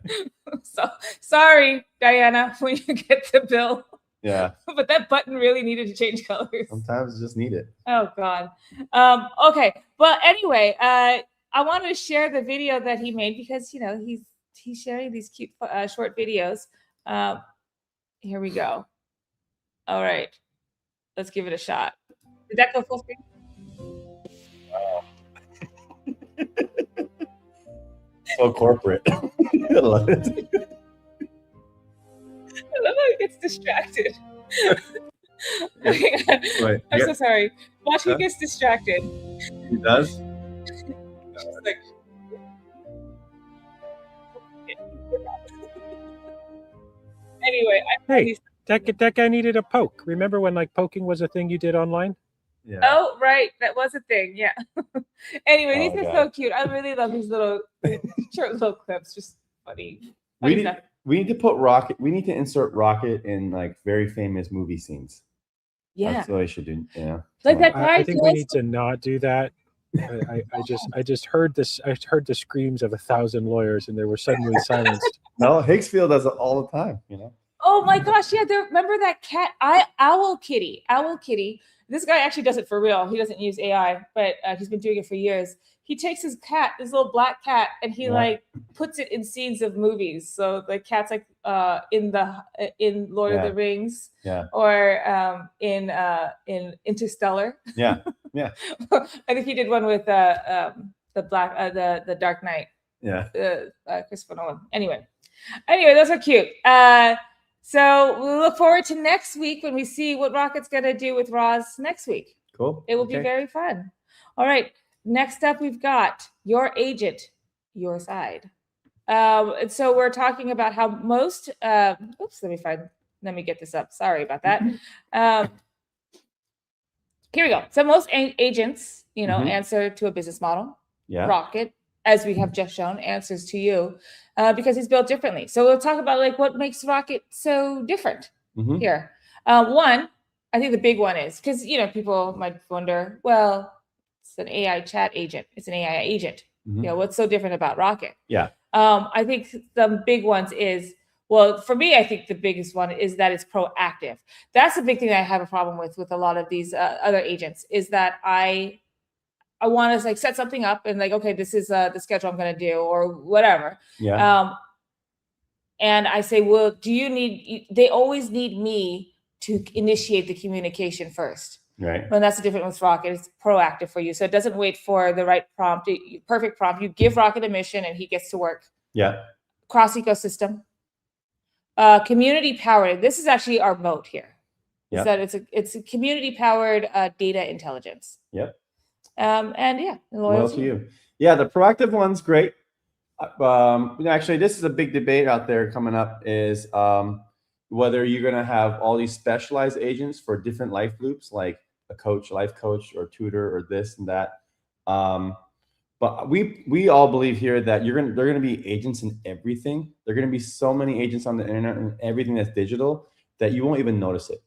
So sorry, Diana, when you get the bill. Yeah. But that button really needed to change colors. Sometimes you just need it. Oh God. Okay, but anyway, I wanted to share the video that he made because you know he's sharing these cute short videos. Here we go. All right, let's give it a shot. Did that go full screen? Wow. So corporate. I love it. I love how he gets distracted. Wait, I'm so sorry. Watch, he gets distracted. He does? Like, anyway, hey, that guy needed a poke. Remember when like poking was a thing you did online? Yeah. Oh, right, that was a thing. Yeah. Anyway, these are so cute. I really love these little short little clips. Just funny. We need to put Rocket. We need to insert Rocket in like very famous movie scenes. Yeah, that's what I should do. Yeah. Like that guy. I think we need to not do that. I just heard this. I heard the screams of 1,000 lawyers, and they were suddenly silenced. No, Higgsfield does it all the time. Oh my gosh, yeah. Remember that cat? Owl Kitty. Owl Kitty. This guy actually does it for real. He doesn't use AI, but he's been doing it for years. He takes his cat, this little black cat, and he like puts it in scenes of movies. So the cat's like in Lord of the Rings, or in Interstellar. Yeah. I think he did one with the Dark Knight. Yeah. Christopher Nolan. Anyway, those are cute. So we look forward to next week when we see what Rocket's going to do with Raz next week. Cool. It will be very fun. All right. Next up, we've got your agent, your side. And so we're talking about how most, let me get this up. Sorry about that. Here we go. So most agents, answer to a business model. Yeah. Rocket, as we have just shown, answers to you because he's built differently. So we'll talk about like what makes Rocket so different here. One, I think the big one is because, people might wonder, well, it's an AI chat agent. It's an AI agent. What's so different about Rocket? Yeah. I think the big ones is, well, for me, I think the biggest one is that it's proactive. That's the big thing that I have a problem with a lot of these other agents is that I want to like set something up and like, okay, this is the schedule I'm going to do or whatever. Yeah. And I say, well, they always need me to initiate the communication first. Right. And that's the difference with Rocket. It's proactive for you. So it doesn't wait for the right prompt, perfect prompt. You give Rocket a mission and he gets to work. Yeah. Cross ecosystem. Community powered. This is actually our moat here. Is that it's a community powered data intelligence. Yep. Loyal to you. Yeah, the proactive one's great. Actually, this is a big debate out there coming up is whether you're going to have all these specialized agents for different life loops, like a coach, life coach, or tutor, or this and that. But we all believe here that they're going to be agents in everything. There are going to be so many agents on the internet and everything that's digital that you won't even notice it.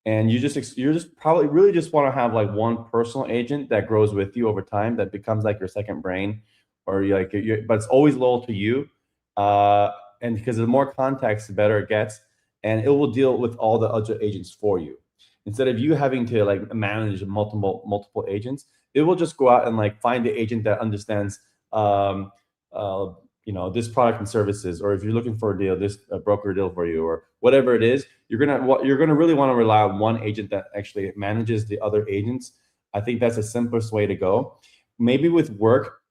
And you're just probably really just want to have like one personal agent that grows with you over time, that becomes like your second brain, or but it's always loyal to you. And because the more context, the better it gets, and it will deal with all the other agents for you. Instead of you having to like manage multiple agents, it will just go out and like find the agent that understands, this product and services, or if you're looking for a deal, a broker deal for you, or whatever it is, you're gonna really want to rely on one agent that actually manages the other agents. I think that's the simplest way to go. Maybe with work,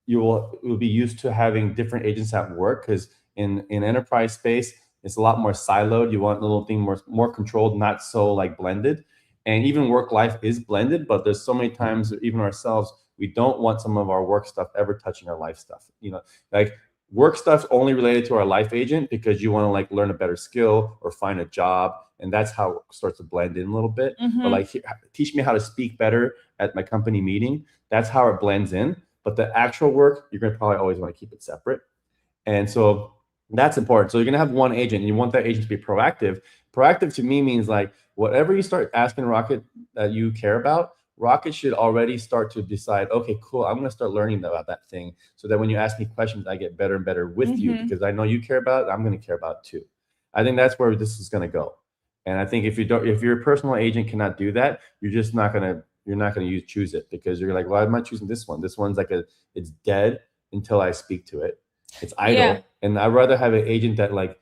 you will be used to having different agents at work, because in enterprise space, it's a lot more siloed. You want a little thing more controlled, not so like blended. And even work life is blended, but there's so many times, even ourselves, we don't want some of our work stuff ever touching our life stuff. Like work stuff's only related to our life agent because you want to like learn a better skill or find a job, and that's how it starts to blend in a little bit. Or like teach me how to speak better at my company meeting. That's how it blends in. But the actual work, you're gonna probably always want to keep it separate. And so that's important. So you're gonna have one agent, and you want that agent to be proactive. Proactive to me means like whatever you start asking Rocket that you care about, Rocket should already start to decide, okay, cool, I'm gonna start learning about that thing, so that when you ask me questions, I get better and better with you, because I know you care about it, I'm gonna care about it too. I think that's where this is gonna go. And I think if your personal agent cannot do that, you're just not gonna choose it, because you're like, well, I'm not choosing this one. This one's like it's dead until I speak to it. It's idle. Yeah. And I'd rather have an agent that like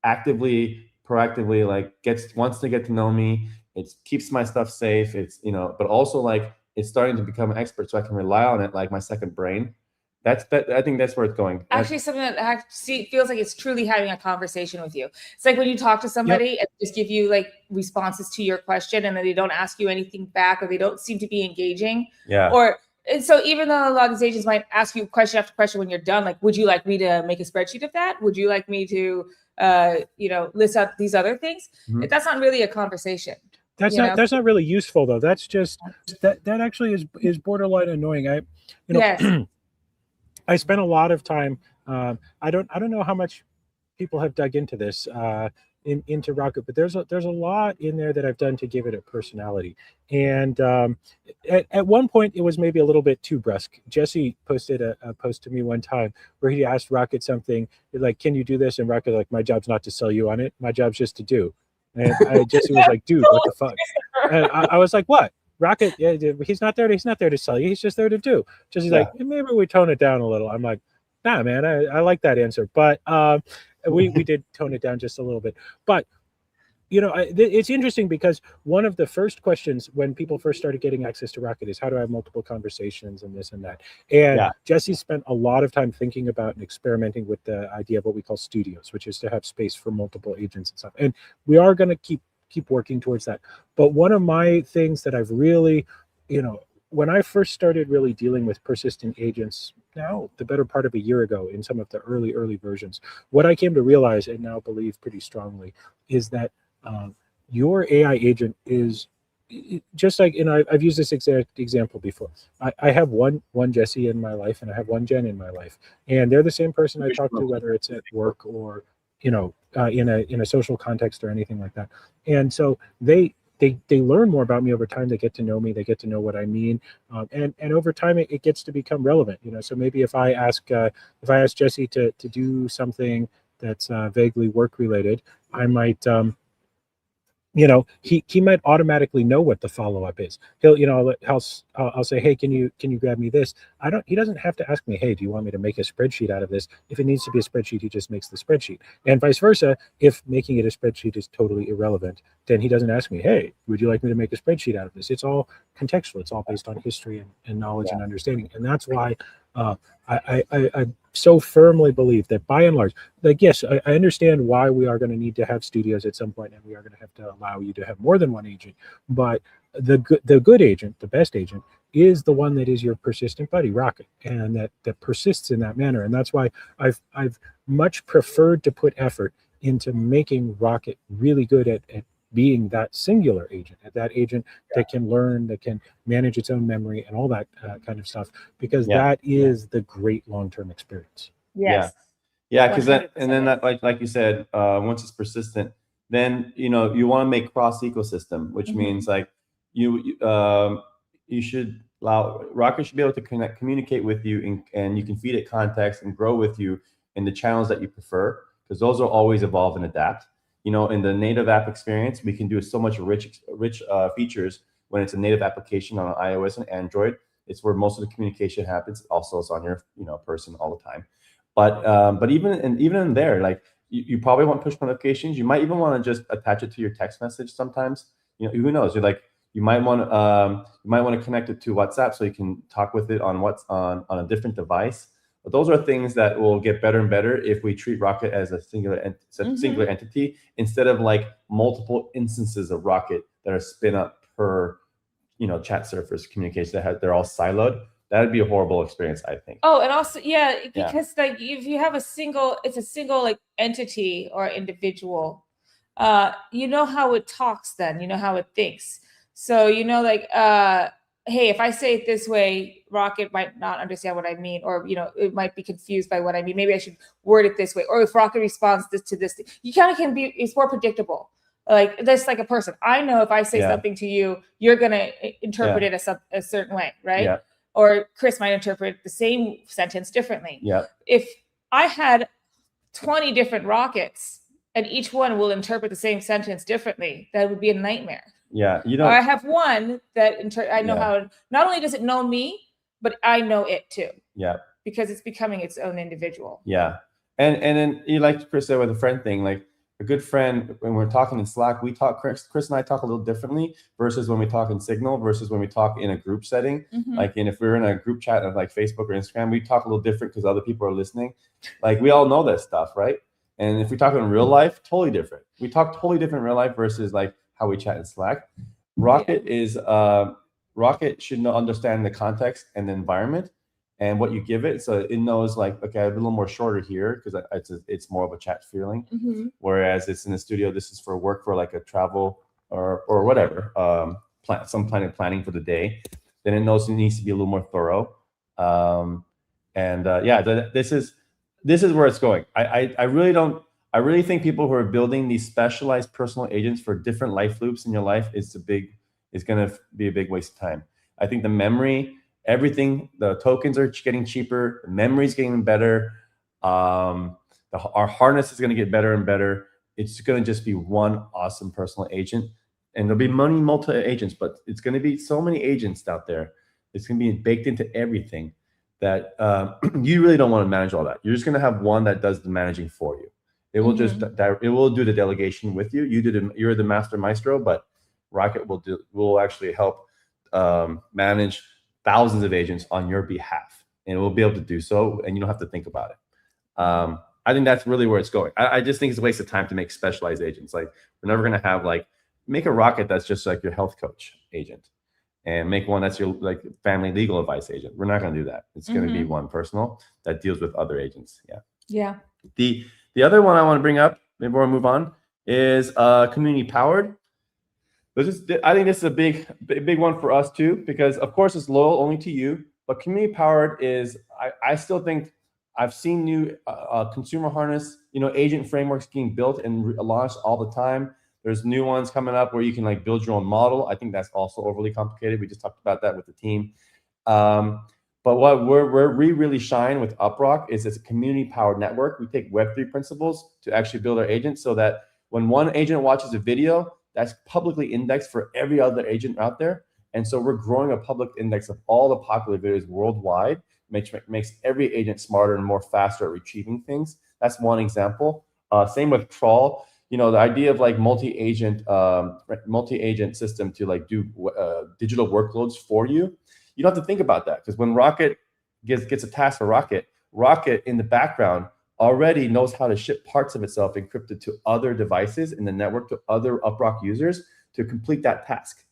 actively, proactively like wants to get to know me. It keeps my stuff safe. It's, but also like it's starting to become an expert, so I can rely on it like my second brain. I think that's where it's going. Actually, something that feels like it's truly having a conversation with you. It's like when you talk to somebody and just give you like responses to your question, and then they don't ask you anything back, or they don't seem to be engaging. Yeah. And so even though a lot of these agents might ask you question after question when you're done, like, would you like me to make a spreadsheet of that? Would you like me to, list out these other things? That's not really a conversation. That's not really useful though. That's just that actually is borderline annoying. Yes. I spent a lot of time. I don't know how much people have dug into this. into Rocket, but there's a lot in there that I've done to give it a personality. And at one point, it was maybe a little bit too brusque. Jesse posted a post to me one time where he asked Rocket something like, "Can you do this?" And Rocket like, "My job's not to sell you on it. My job's just to do." And Jesse was like, "Dude, what the fuck?" And I was like, "What? Rocket? Yeah, he's not there. He's not there to sell you. He's just there to do." Jesse's like, "Maybe we tone it down a little." I'm like, "Nah, man, I like that answer." But we did tone it down just a little bit. But it's interesting because one of the first questions when people first started getting access to Rocket is, how do I have multiple conversations and this and that? And Jesse spent a lot of time thinking about and experimenting with the idea of what we call studios, which is to have space for multiple agents and stuff. And we are going to keep working towards that. But one of my things that I've really, when I first started really dealing with persistent agents, now the better part of a year ago in some of the early versions, what I came to realize and now believe pretty strongly is that your AI agent is just like, I've used this exact example before. I have one Jesse in my life and I have one Jen in my life, and they're the same person I talk to, whether it's at work or in a social context or anything like that. And so they learn more about me over time. They get to know me. They get to know what I mean, and over time it gets to become relevant. So maybe if I ask Jesse to do something that's vaguely work related, I might. He might automatically know what the follow-up is. I'll say, "Hey, can you grab me this?" He doesn't have to ask me, "Hey, do you want me to make a spreadsheet out of this?" If it needs to be a spreadsheet, he just makes the spreadsheet. And vice versa, if making it a spreadsheet is totally irrelevant, then he doesn't ask me, "Hey, would you like me to make a spreadsheet out of this?" It's all contextual. It's all based on history and knowledge and understanding. And that's why I so firmly believe that by and large, like, yes, I understand why we are going to need to have studios at some point, and we are going to have to allow you to have more than one agent. But the good agent, the best agent, is the one that is your persistent buddy, Rocket, and that persists in that manner. And that's why I've much preferred to put effort into making Rocket really good at being that singular agent, that agent that can learn, that can manage its own memory and all that kind of stuff, because that is the great long-term experience. Yes. Yeah, because then that, like you said, once it's persistent, then you want to make cross ecosystem, which means like you should allow Rocket should be able to communicate with you, and you can feed it context and grow with you in the channels that you prefer, because those will always evolve and adapt. In the native app experience, we can do so much rich features when it's a native application on iOS and Android. It's where most of the communication happens. Also, it's on your person all the time. But even in there, like you probably want push notifications. You might even want to just attach it to your text message sometimes. Who knows? You might want to connect it to WhatsApp so you can talk with it on a different device. But those are things that will get better and better if we treat Rocket as a singular entity, instead of like multiple instances of Rocket that are spin up per chat surface communication they're all siloed. That'd be a horrible experience, I think. Oh, and also, because like if you have it's a single like entity or individual, how it talks, then how it thinks. So hey, if I say it this way, Rocket might not understand what I mean, or it might be confused by what I mean. Maybe I should word it this way. Or if Rocket responds to this, you kind of can be. It's more predictable. Like that's like a person. I know if I say something to you, you're gonna interpret it a certain way, right? Yeah. Or Chris might interpret the same sentence differently. Yeah. If I had 20 different Rockets and each one will interpret the same sentence differently, that would be a nightmare. Yeah, Or I have one that I know how. Not only does it know me, but I know it too. Yeah. Because it's becoming its own individual. Yeah, and then like Chris said with the friend thing, like a good friend, when we're talking in Slack, Chris and I talk a little differently versus when we talk in Signal versus when we talk in a group setting. Like, and if we're in a group chat of like Facebook or Instagram, we talk a little different because other people are listening. Like, we all know that stuff, right? And if we talk in real life, totally different. We talk totally different in real life versus like how we chat in Slack. Rocket should understand the context and the environment and what you give it, so it knows like, okay, I have a little more shorter here because it's more of a chat feeling. Whereas it's in the studio, this is for work, for like a travel or whatever, some planning for the day. Then it knows it needs to be a little more thorough. This is where it's going. I really don't. I really think people who are building these specialized personal agents for different life loops in your life is going to be a big waste of time. I think the memory, everything, the tokens are getting cheaper, the memory is getting better, our harness is going to get better and better. It's going to just be one awesome personal agent, and there'll be many multi agents, but it's going to be so many agents out there. It's going to be baked into everything that you really don't want to manage all that. You're just going to have one that does the managing for you. It will just it will do the delegation with you. You're the master maestro, but Rocket will actually help manage thousands of agents on your behalf, and it will be able to do so, and you don't have to think about it. I think that's really where it's going. I just think it's a waste of time to make specialized agents. Like, we're never going to have make a Rocket that's just like your health coach agent, and make one that's your family legal advice agent. We're not going to do that. It's going to be one personal that deals with other agents. Yeah. The other one I want to bring up before we move on is community powered. I think this is a big one for us too, because of course it's loyal only to you, but community powered is, I still think I've seen new consumer harness, agent frameworks being built and launched all the time. There's new ones coming up where you can build your own model. I think that's also overly complicated. We just talked about that with the team. But where we really shine with UpRock is it's a community-powered network. We take Web3 principles to actually build our agents so that when one agent watches a video, that's publicly indexed for every other agent out there. And so we're growing a public index of all the popular videos worldwide, makes every agent smarter and more faster at retrieving things. That's one example. Same with Crawl. The idea of multi-agent system to do digital workloads for you. You don't have to think about that, because when Rocket gets a task for Rocket in the background already knows how to ship parts of itself encrypted to other devices in the network, to other UpRock users to complete that task.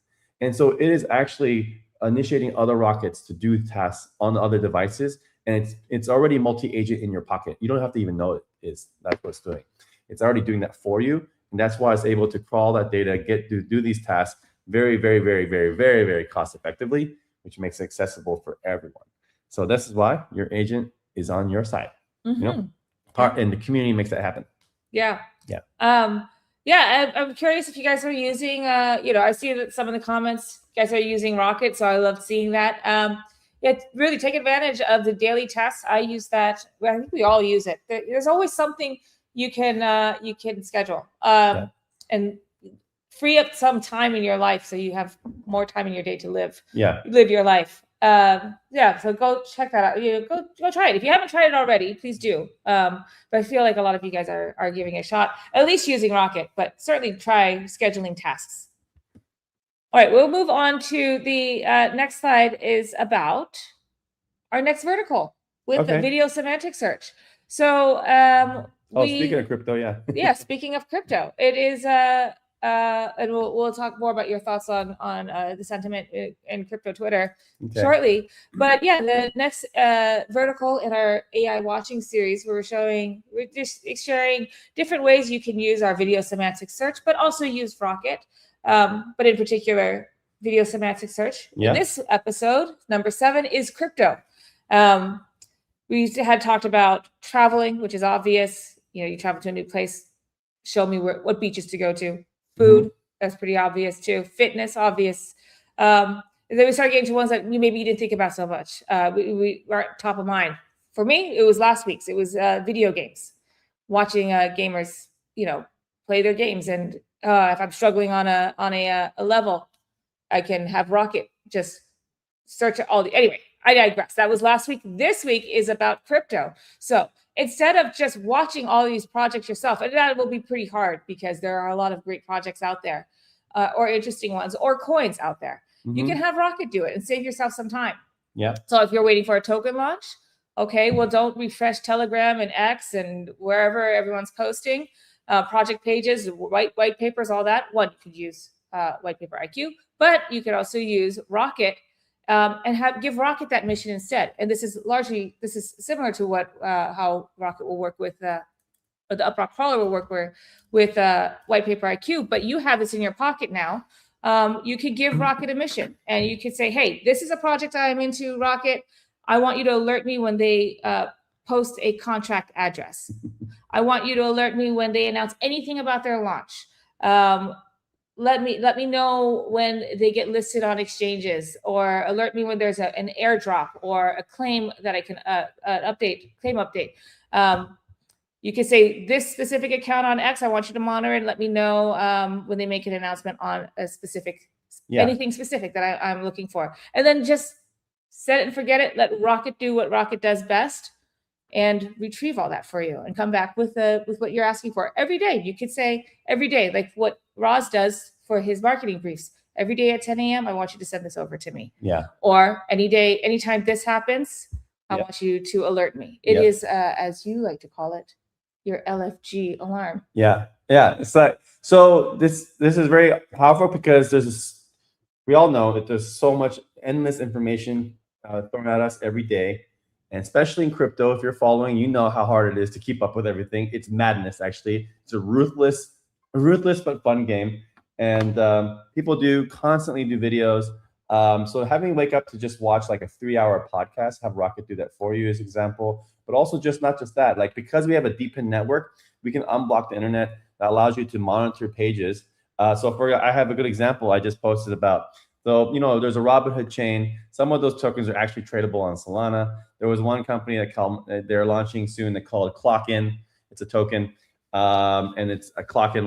And so it is actually initiating other Rockets to do tasks on other devices, and it's already multi-agent in your pocket. You don't have to even know that's what it's doing. It's already doing that for you, and that's why it's able to crawl that data, do these tasks very, very, very, very, very, very cost effectively, which makes it accessible for everyone. So this is why your agent is on your side. And the community makes that happen. Yeah. I'm curious if you guys are using, I see that some of the comments, you guys are using Rocket, so I love seeing that. Really take advantage of the daily tasks. I use that. Well, I think we all use it. There's always something you can schedule and free up some time in your life, so you have more time in your day to live your life. So go check that out. Go try it. If you haven't tried it already, please do. But I feel like a lot of you guys are giving it a shot, at least using Rocket, but certainly try scheduling tasks. All right, we'll move on to the next slide is about our next vertical with the video semantic search. So speaking of crypto, speaking of crypto, it is and we'll talk more about your thoughts on the sentiment in crypto Twitter shortly. But the next vertical in our AI watching series, we're sharing different ways you can use our video semantic search, but also use Rocket. But in particular, video semantic search. In this episode, number 7 is crypto. We had talked about traveling, which is obvious. You travel to a new place, show me what beaches to go to. Food, that's pretty obvious too. Fitness, obvious. And then we started getting to ones that maybe you didn't think about so much. We were top of mind. For me, it was last week's. It was video games, watching gamers, play their games. And if I'm struggling on a level, I can have Rocket just search all the. Anyway, I digress. That was last week. This week is about crypto. So instead of just watching all these projects yourself, and that will be pretty hard because there are a lot of great projects out there, or interesting ones, or coins out there. You can have Rocket do it and save yourself some time. So if you're waiting for a token launch, don't refresh Telegram and X and wherever everyone's posting project pages, white papers, all that. You could use Whitepaper IQ, but you could also use Rocket. And give Rocket that mission instead. And this is similar to how Rocket will work with the UpRock crawler will work with Whitepaper IQ. But you have this in your pocket now. You could give Rocket a mission, and you could say, "Hey, this is a project I'm into, Rocket. I want you to alert me when they post a contract address. I want you to alert me when they announce anything about their launch. Let me know when they get listed on exchanges, or alert me when there's an airdrop or a claim that I can claim update. You can say this specific account on X, I want you to monitor and let me know when they make an announcement on a specific, anything specific that I'm looking for. And then just set it and forget it. Let Rocket do what Rocket does best and retrieve all that for you and come back with what you're asking for every day. You could say every day, like what Raz does for his marketing briefs. Every day at 10 a.m., I want you to send this over to me. Yeah. Or any day, anytime this happens, I want you to alert me. It is, as you like to call it, your LFG alarm. Yeah. It's like, so this is very powerful because we all know that there's so much endless information thrown at us every day. And especially in crypto, if you're following, you know how hard it is to keep up with everything. It's madness, actually. It's a ruthless but fun game. And people constantly do videos. So having wake up to just watch like a 3-hour podcast, have Rocket do that for you as example. But also not just that, like because we have a deep network, we can unblock the internet that allows you to monitor pages. So I have a good example I just posted about. So, there's a Robinhood chain. Some of those tokens are actually tradable on Solana. There was one company that they're launching soon. They call it Clock In. It's a token, and it's a clock in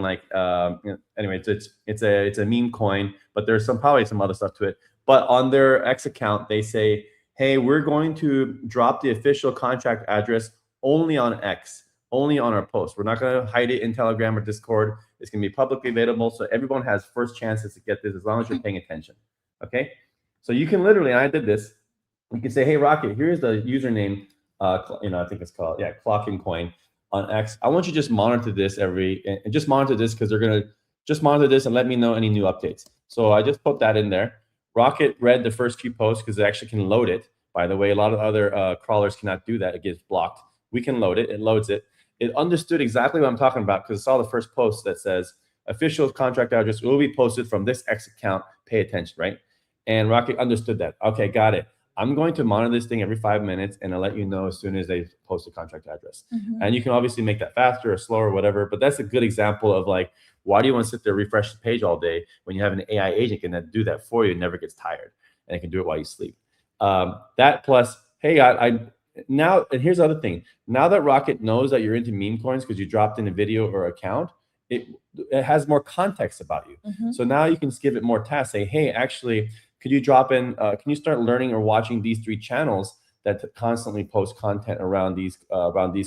anyway. It's a meme coin, but there's probably some other stuff to it. But on their X account, they say, hey, we're going to drop the official contract address only on X, only on our post. We're not going to hide it in Telegram or Discord. It's going to be publicly available, so everyone has first chances to get this as long as you're paying attention. Okay, so you can literally, and I did this. You can say, hey, Rocket, here's the username. I think it's called Clock In Coin on X. I want you to just monitor this and just monitor this because they're gonna just monitor this and let me know any new updates. So I just put that in there. Rocket read the first few posts because it actually can load it. By the way, a lot of other crawlers cannot do that. It gets blocked. We can load it. It loads it. It understood exactly what I'm talking about because it saw the first post that says official contract address will be posted from this X account. Pay attention, right? And Rocket understood that. Okay, got it. I'm going to monitor this thing every 5 minutes and I'll let you know as soon as they post a contract address. And you can obviously make that faster or slower or whatever, but that's a good example of like, why do you want to sit there refresh the page all day when you have an AI agent can do that for you and never gets tired and it can do it while you sleep. That plus, hey, now, and here's the other thing. Now that Rocket knows that you're into meme coins because you dropped in a video or account, it has more context about you. So now you can give it more tasks. Say, hey, actually, could you drop in, can you start learning or watching these 3 channels that constantly post content around these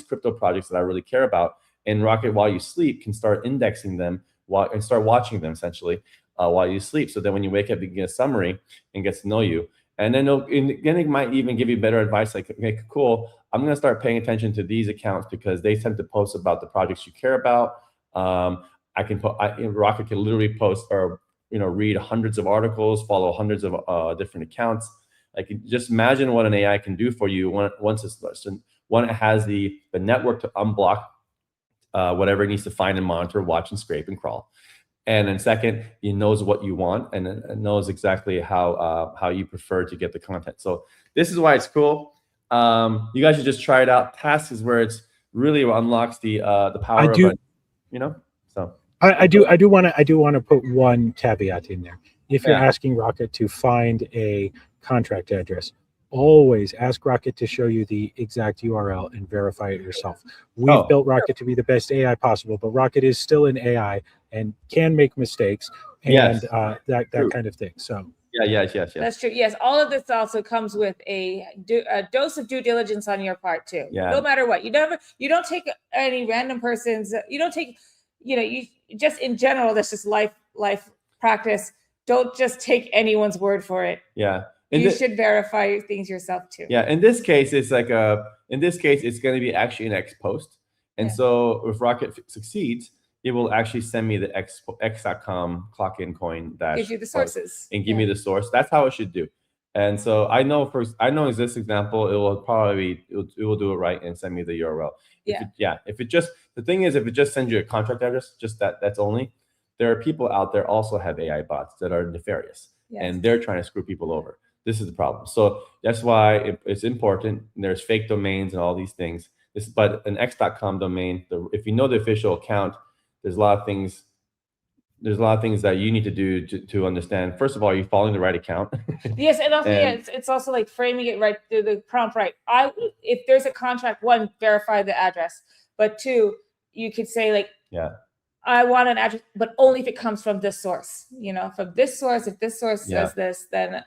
crypto projects that I really care about? And Rocket, while you sleep, can start indexing them and start watching them essentially while you sleep. So then when you wake up, you can get a summary and gets to know you. And then it might even give you better advice like, okay, cool, I'm going to start paying attention to these accounts because they tend to post about the projects you care about. Rocket can literally post or read hundreds of articles, follow hundreds of different accounts. Like just imagine what an AI can do for you once it has the network to unblock whatever it needs to find and monitor, watch and scrape and crawl. And then second, it knows what you want and it knows exactly how you prefer to get the content. So this is why it's cool. You guys should just try it out. Tasks is where it's really unlocks the power of it, So I do want to put one caveat in there. If you're asking Rocket to find a contract address, always ask Rocket to show you the exact URL and verify it yourself. We've built Rocket to be the best AI possible, but Rocket is still an AI and can make mistakes and that kind of thing. So yes. That's true. Yes, all of this also comes with a dose of due diligence on your part too. No matter what, you don't take any random person's. You don't take, you just in general. That's just life practice. Don't just take anyone's word for it. Yeah. You should verify things yourself too. Yeah, in this case, it's like it's going to be actually an X post. And so if Rocket succeeds, it will actually send me the x.com clock in coin dash. Gives you the sources. And give me the source. That's how it should do. And so I know in this example, it will do it right and send me the URL. The thing is, if it just sends you a contract address, just that's only, there are people out there also have AI bots that are nefarious and they're trying to screw people over. This is the problem. So that's why it's important. There's fake domains and all these things. But an x.com domain, if you know the official account, there's a lot of things. There's a lot of things that you need to do to understand. First of all, are you following the right account? Yes, and also it's also like framing it right, the prompt right. If there's a contract, one, verify the address, but two, you could say like, I want an address, but only if it comes from this source. From this source. If this source says this, then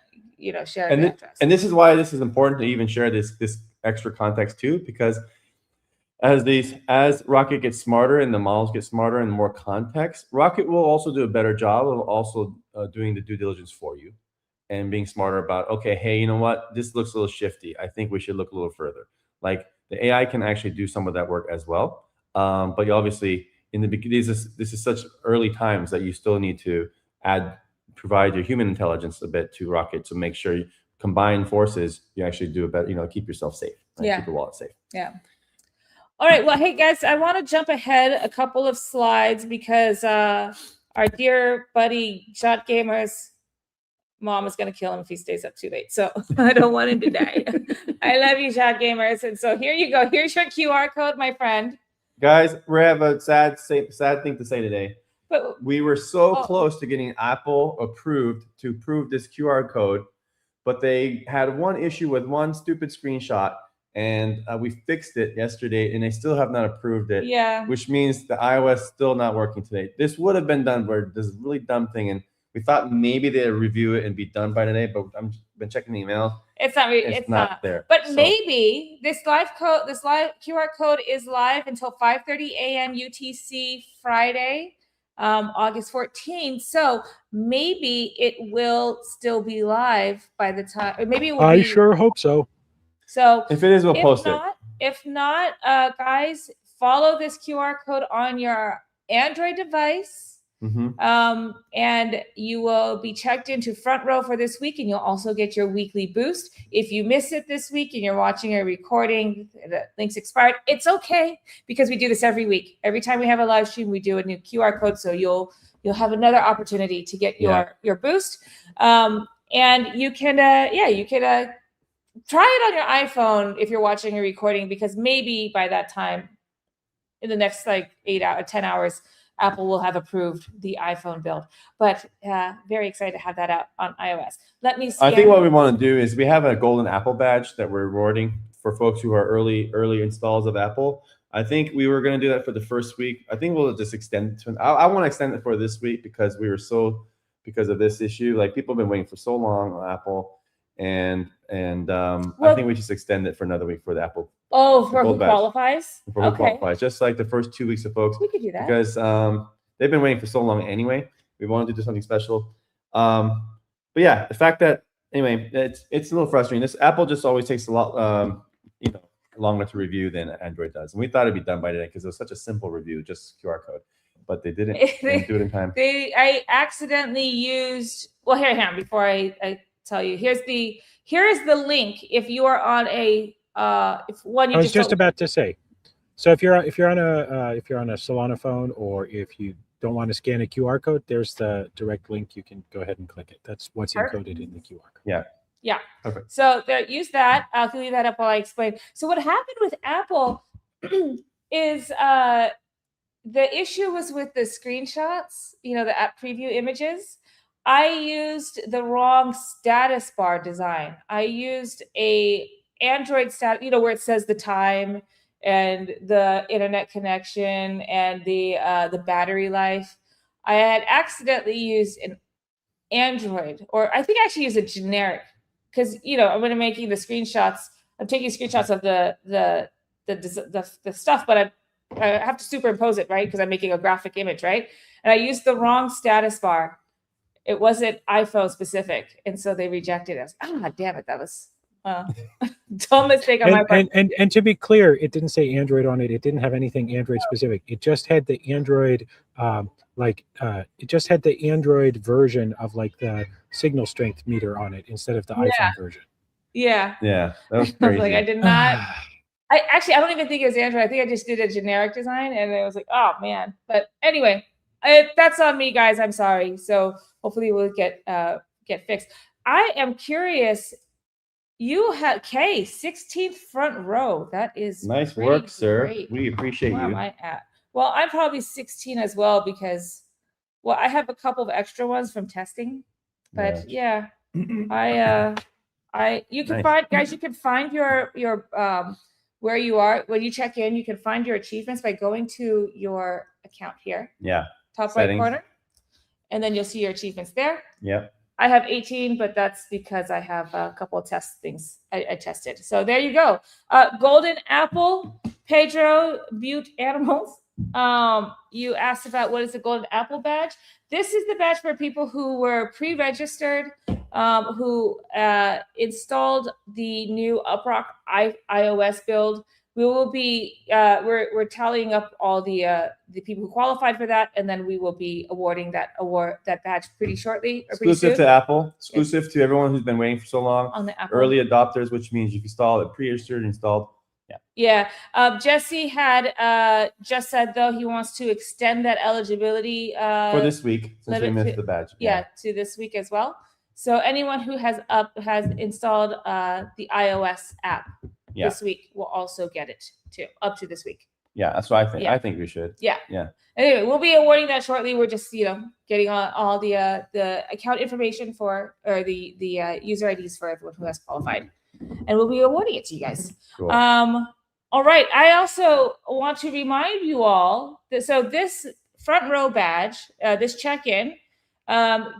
share the address. And this is why this is important to even share this extra context too, because as Rocket gets smarter and the models get smarter and more context, Rocket will also do a better job of also doing the due diligence for you and being smarter about, okay, hey, you know what? This looks a little shifty. I think we should look a little further. Like the AI can actually do some of that work as well. But you obviously, in the beginning, this is such early times that you still need to provide your human intelligence a bit to Rocket to make sure you combine forces, you actually do a better, keep yourself safe, right? Keep your wallet safe. Yeah. All right. Well, hey, guys, I want to jump ahead a couple of slides because our dear buddy, Shot Gamer's mom is going to kill him if he stays up too late. So I don't want him to die. I love you, Shot Gamers. And so here you go. Here's your QR code, my friend. Guys, we have a sad thing to say today. But we were so close to getting Apple approved to prove this QR code, but they had one issue with one stupid screenshot. And we fixed it yesterday, and they still have not approved it. Yeah. Which means the iOS still not working today. This would have been done, but this really dumb thing, and we thought maybe they'd review it and be done by today. But I've been checking the email. It's not. It's not there. But maybe this live QR code is live until 5:30 a.m. UTC Friday, August 14th. So maybe it will still be live by the time. Or maybe it will. I sure hope so. So if it is, we'll post it. If not, guys, follow this QR code on your Android device, and you will be checked into Front Row for this week, and you'll also get your weekly boost. If you miss it this week and you're watching a recording, the link's expired, it's okay, because we do this every week. Every time we have a live stream, we do a new QR code, so you'll have another opportunity to get your boost. And you can try it on your iPhone if you're watching a recording, because maybe by that time, in the next 10 hours, Apple will have approved the iPhone build. But very excited to have that out on iOS. Let me see. I think what we want to do is we have a golden Apple badge that we're rewarding for folks who are early installs of Apple. I think we were going to do that for the first week. I think we'll just extend it to. I want to extend it for this week because because of this issue. Like, people have been waiting for so long on Apple. And I think we just extend it for another week for the Apple. Oh, for who qualifies? For who qualifies, just like the first 2 weeks of folks. We could do that. Because they've been waiting for so long anyway. We wanted to do something special. But yeah, the fact that, anyway, it's a little frustrating. This Apple just always takes a lot, longer to review than Android does. And we thought it'd be done by today because it was such a simple review, just QR code. But they didn't do it in time. I accidentally used, well, here, before I tell you, here is the link. If you are on a I was just about to say, so if you're on a Solana phone, or if you don't want to scan a QR code, there's the direct link. You can go ahead and click it. That's what's encoded in the QR code. Yeah. Perfect. So use that. I'll leave that up while I explain. So what happened with Apple is the issue was with the screenshots, the app preview images. I used the wrong status bar design. I used a Android status, where it says the time and the internet connection and the battery life. I had accidentally used an Android, or I think I actually used a generic, because I'm making the screenshots. I'm taking screenshots of the stuff, but I have to superimpose it, right? Because I'm making a graphic image, right? And I used the wrong status bar. It wasn't iPhone specific, and so they rejected it. Damn it, that was dumb mistake on my part. And to be clear, it didn't say Android on it. It didn't have anything Android specific. It just had the Android, it just had the Android version of the signal strength meter on it instead of the iPhone version. Yeah. Yeah, that was crazy. I did not. I don't even think it was Android. I think I just did a generic design, and it was oh man. But anyway, that's on me, guys. I'm sorry. So hopefully we'll get fixed. I am curious. You have 16th front row. That is Nice pretty work, sir. great. We appreciate Where am you. I at? Well, I'm probably 16 as well because, well, I have a couple of extra ones from testing, but yeah, you can Nice. find, guys, you can find your where you are when you check in. You can find your achievements by going to your account here. Yeah. Top Settings. right corner, and then you'll see your achievements there. Yep. I have 18, but that's because I have a couple of test things I tested. So there you go. Golden Apple, Pedro, Butte Animals. You asked about what is the Golden Apple badge. This is the badge for people who were pre-registered, who installed the new UpRock iOS build. We will be we're tallying up all the people who qualified for that, and then we will be awarding that badge pretty shortly. Exclusive to Apple, exclusive to everyone who's been waiting for so long. On the Apple. Early adopters, which means you've installed it, pre-registered, installed. Yeah. Jesse had just said though he wants to extend that eligibility for this week since we missed the badge. Yeah, to this week as well. So anyone who has installed the iOS app this week will also get it too, up to this week. Yeah, that's what I think. I think we should. Yeah. Yeah. Anyway, we'll be awarding that shortly. We're just getting all the account information for or the user IDs for everyone who has qualified, and we'll be awarding it to you guys. Cool. All right. I also want to remind you all that this front row badge, this check-in,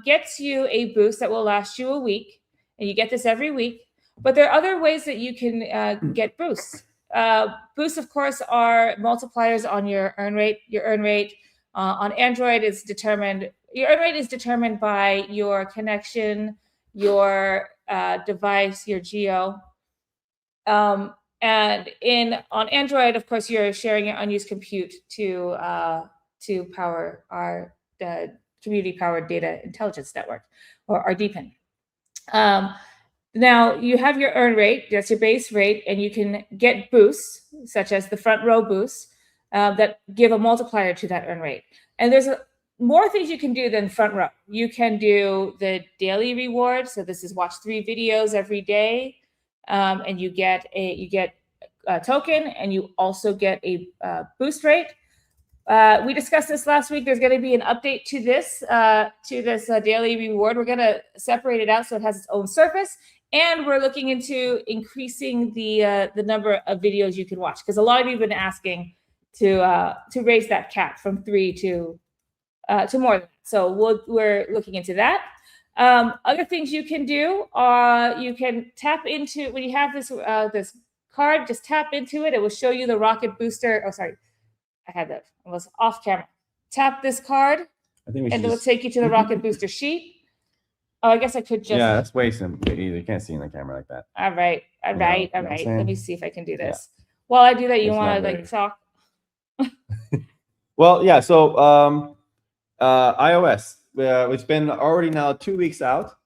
gets you a boost that will last you a week, and you get this every week. But there are other ways that you can get boosts. Boosts, of course, are multipliers on your earn rate. Your earn rate on Android is determined. Your earn rate is determined by your connection, your device, your geo. And on Android, of course, you're sharing your unused compute to power our community-powered data intelligence network, or our DPIN. Now you have your earn rate, that's your base rate, and you can get boosts, such as the front row boosts, that give a multiplier to that earn rate. And there's more things you can do than front row. You can do the daily reward. So this is watch 3 videos every day, and you get a token, and you also get a boost rate. We discussed this last week. There's going to be an update to this daily reward. We're going to separate it out so it has its own surface, and we're looking into increasing the number of videos you can watch, because a lot of you have been asking to raise that cap from 3 to more than that. So we're looking into that. Other things you can do are you can tap into, when you have this this card, just tap into it. It will show you the rocket booster. Oh, sorry. I had that. I was off camera. Tap this card, and it will take you to the rocket booster sheet. Oh, I guess I could just. Yeah, that's way simple. You can't see in the camera like that. All right. Let me see if I can do this. While I do that, you want to talk? Well, yeah. So iOS, it's been already now 2 weeks out.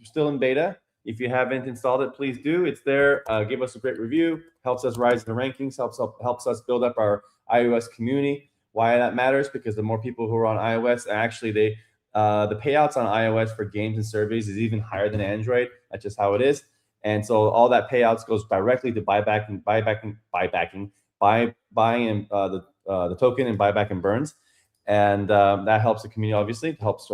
Still in beta. If you haven't installed it, please do. It's there. Give us a great review. Helps us rise in the rankings. Helps us build up our iOS community. Why that matters? Because the more people who are on iOS, actually the payouts on iOS for games and surveys is even higher than Android. That's just how it is. And so all that payouts goes directly to buying the token and buyback and burns. And that helps the community, obviously. It helps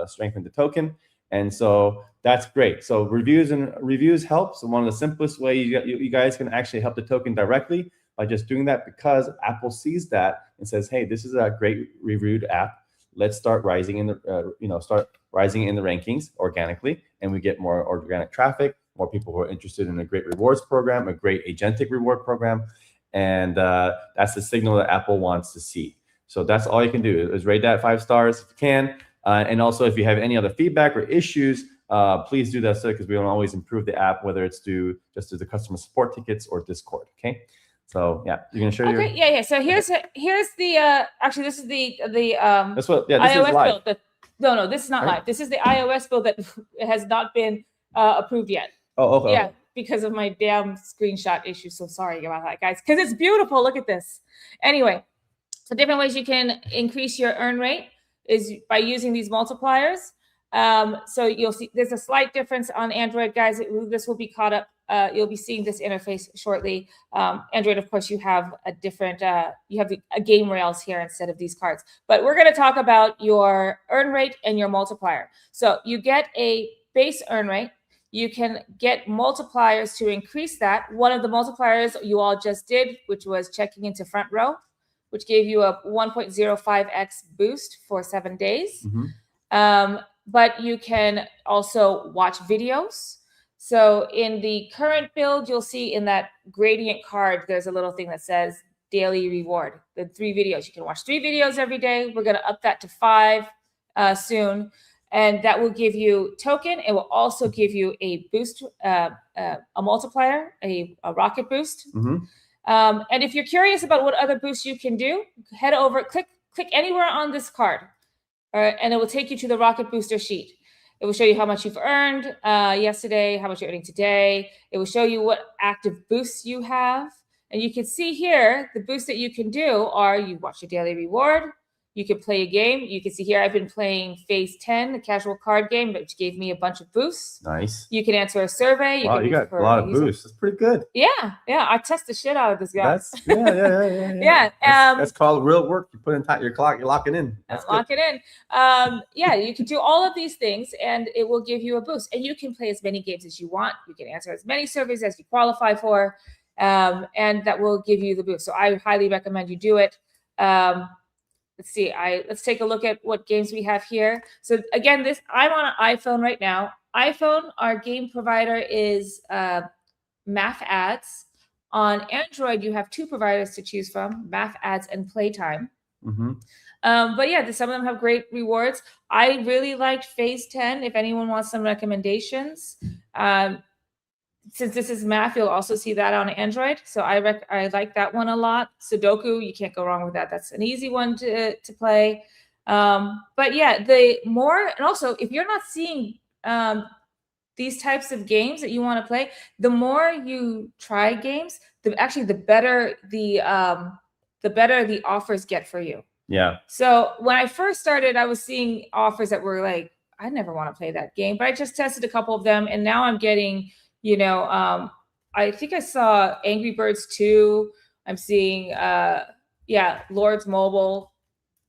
strengthen the token. And so that's great. So reviews help. So one of the simplest ways you guys can actually help the token directly by just doing that, because Apple sees that and says, hey, this is a great reviewed app. Let's start rising in the rankings organically, and we get more organic traffic, more people who are interested in a great rewards program, a great agentic reward program, and that's the signal that Apple wants to see. So that's all you can do is rate that 5 stars if you can. And also, if you have any other feedback or issues, please do that, because we want to always improve the app, whether it's just to the customer support tickets or Discord. Okay, so yeah, you're gonna share your. Yeah. So here's the actually this is the That's what this iOS is live. build. No, this is not live. This is the iOS build that has not been approved yet. Oh, okay. Yeah, because of my damn screenshot issue. So sorry about that, guys. Because it's beautiful. Look at this. Anyway, so different ways you can increase your earn rate is by using these multipliers. So you'll see there's a slight difference on Android, guys. This will be caught up. You'll be seeing this interface shortly. Android, of course, you have a different, you have a game rails here instead of these cards. But we're going to talk about your earn rate and your multiplier. So you get a base earn rate. You can get multipliers to increase that. One of the multipliers you all just did, which was checking into front row, which gave you a 1.05x boost for 7 days. But you can also watch videos. So in the current build, you'll see in that gradient card, there's a little thing that says daily reward. The 3 videos. You can watch 3 videos every day. We're going to up that to 5 soon. And that will give you token. It will also give you a boost, a multiplier, a rocket boost. And if you're curious about what other boosts you can do, head over, click anywhere on this card. And it will take you to the rocket booster sheet. It will show you how much you've earned yesterday, how much you're earning today. It will show you what active boosts you have. And you can see here, the boosts that you can do are you watch your daily reward. You can play a game. You can see here, I've been playing Phase 10, the casual card game, which gave me a bunch of boosts. Nice. You can answer a survey. Wow, you got a lot of boosts. That's pretty good. Yeah. I test the shit out of this guy. Yeah. That's called real work. You put in your clock, you lock it in. Lock it in. You can do all of these things, and it will give you a boost. And you can play as many games as you want. You can answer as many surveys as you qualify for, and that will give you the boost. So I highly recommend you do it. Let's see. Let's take a look at what games we have here. So again, I'm on an iPhone right now. iPhone, our game provider is Math Ads. On Android, you have 2 providers to choose from: Math Ads and Playtime. But yeah, some of them have great rewards. I really liked Phase 10. If anyone wants some recommendations, since this is math, you'll also see that on Android. So I like that one a lot. Sudoku, you can't go wrong with that. That's an easy one to play. But yeah, the more, and also if you're not seeing these types of games that you want to play, the more you try games, the better the offers get for you. Yeah. So when I first started, I was seeing offers that were like, I never want to play that game, but I just tested a couple of them, and now I'm getting, I think I saw Angry Birds 2. I'm seeing, Lords Mobile.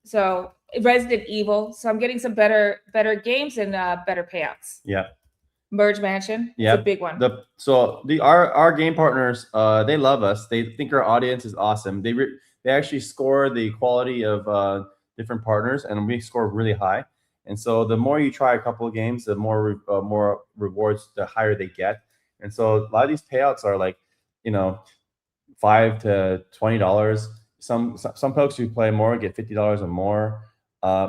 So Resident Evil. So I'm getting some better games and better payouts. Yeah. Merge Mansion. Yeah. It's a big one. Our game partners, they love us. They think our audience is awesome. They actually score the quality of different partners, and we score really high. And so the more you try a couple of games, the more rewards, the higher they get. And so a lot of these payouts are like, $5 to $20. Some folks who play more get $50 or more.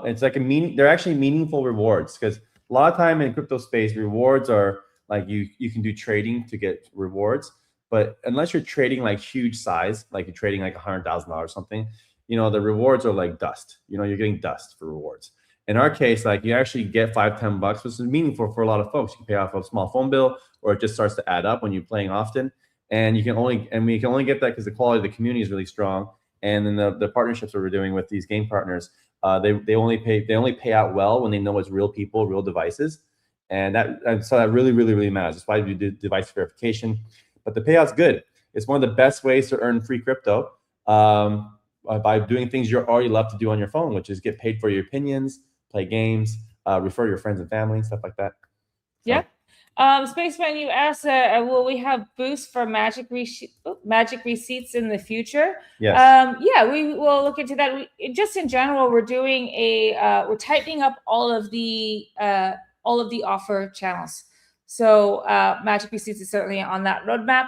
It's like they're actually meaningful rewards, because a lot of time in crypto space, rewards are like you can do trading to get rewards, but unless you're trading like huge size, like you're trading like $100,000 or something, the rewards are like dust. You're getting dust for rewards. In our case, like you actually get $5-10, which is meaningful for a lot of folks. You can pay off a small phone bill, or it just starts to add up when you're playing often. And we can only get that because the quality of the community is really strong. And then the partnerships that we're doing with these game partners, they only pay out well when they know it's real people, real devices, and so that really, really, really matters. That's why we do device verification. But the payout's good. It's one of the best ways to earn free crypto by doing things you already love to do on your phone, which is get paid for your opinions, play games, refer your friends and family, stuff like that. So. Yeah. Spaceman, you asked, will we have boosts for magic receipts in the future? Yes. We will look into that. Just in general, we're doing we're tightening up all of the offer channels. So magic receipts is certainly on that roadmap.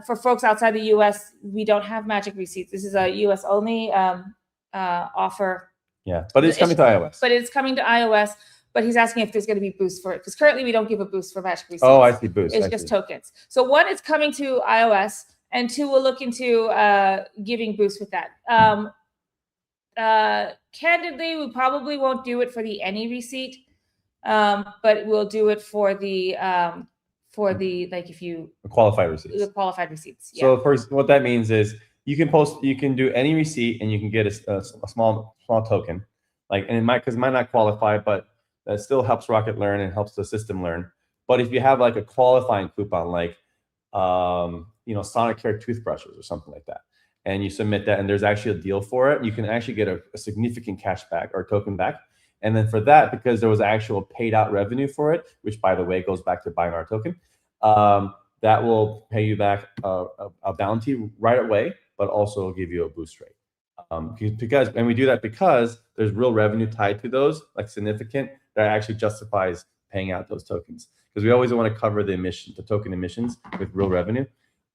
For folks outside the U.S., we don't have magic receipts. This is a U.S. only offer. Yeah, but it's coming to iOS. But it's coming to iOS. But he's asking if there's going to be boosts for it, because currently we don't give a boost for magic receipts. Oh, I see boosts. It's just tokens. So 1, it's coming to iOS, and 2, we'll look into giving boosts with that. Candidly, we probably won't do it for the any receipt, but we'll do it for the if you qualified receipts. The qualified receipts. Yeah. So first, what that means is you can do any receipt, and you can get a small token, and it might not qualify, but that still helps Rocket learn and helps the system learn. But if you have like a qualifying coupon, like Sonicare toothbrushes or something like that, and you submit that, and there's actually a deal for it, you can actually get a significant cash back or token back. And then for that, because there was actual paid out revenue for it, which by the way goes back to buying our token, that will pay you back a bounty right away, but also give you a boost rate. And we do that because there's real revenue tied to those, like significant, that actually justifies paying out those tokens. Because we always want to cover the token emissions with real revenue.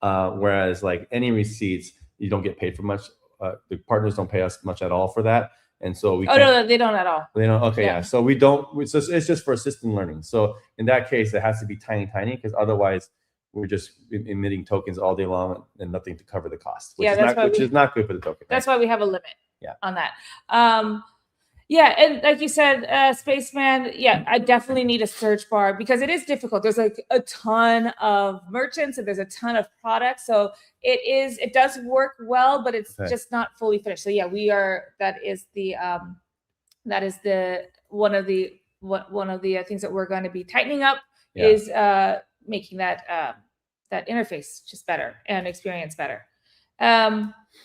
Whereas like any receipts, you don't get paid for much. The partners don't pay us much at all for that. And so we no, they don't at all. They don't. Okay, yeah. So we don't. It's just for assistant learning. So in that case, it has to be tiny, because otherwise we're just emitting tokens all day long and nothing to cover the cost, which is not good for the token. That's why we have a limit. Yeah. On that. Yeah, and like you said, Spaceman, yeah, I definitely need a search bar because it is difficult. There's like a ton of merchants and there's a ton of products. So it does work well, but it's just not fully finished. So yeah, that is one of the things that we're going to be tightening up is making that interface just better and experience better.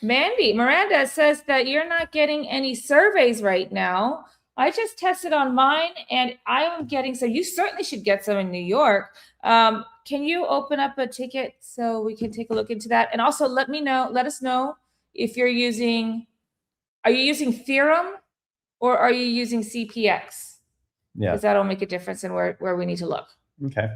Miranda says that you're not getting any surveys right now. I just tested on mine and I am getting some. You certainly should get some in New York. Can you open up a ticket so we can take a look into that? And also let us know if are you using Theorem or are you using CPX? Yeah. Because that'll make a difference in where we need to look. Okay.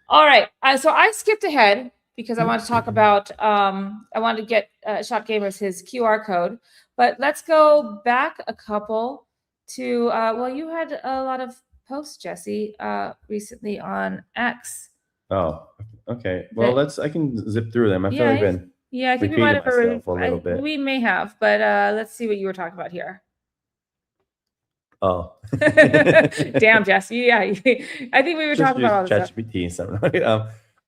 All right. So I skipped ahead because I want to talk about, I wanted to get Shot Gamers his QR code. But let's go back a couple to, you had a lot of posts, Jesse, recently on X. Oh, okay. Well, I can zip through them. I feel like been I think we might have a little bit. We may have, but let's see what you were talking about here. Oh. Damn, Jesse. Yeah. I think we were talking about all this stuff. ChatGPT and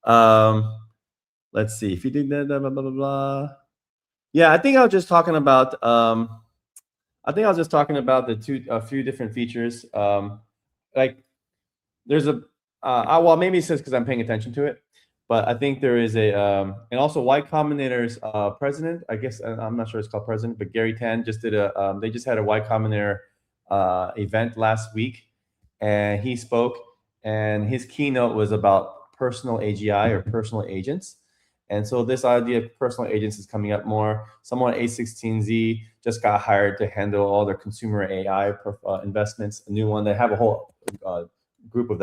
stuff. Let's see if you did that, blah, blah, blah, blah. Yeah, I think I was just talking about a few different features. Like there's maybe it's just because I'm paying attention to it, but I think there is and also Y Combinator's president, I guess I'm not sure it's called president, but Gary Tan just did they just had a Y Combinator event last week, and he spoke, and his keynote was about personal AGI or personal agents. And so this idea of personal agents is coming up more. Someone at A16Z just got hired to handle all their consumer AI investments. A new one. They have a whole group of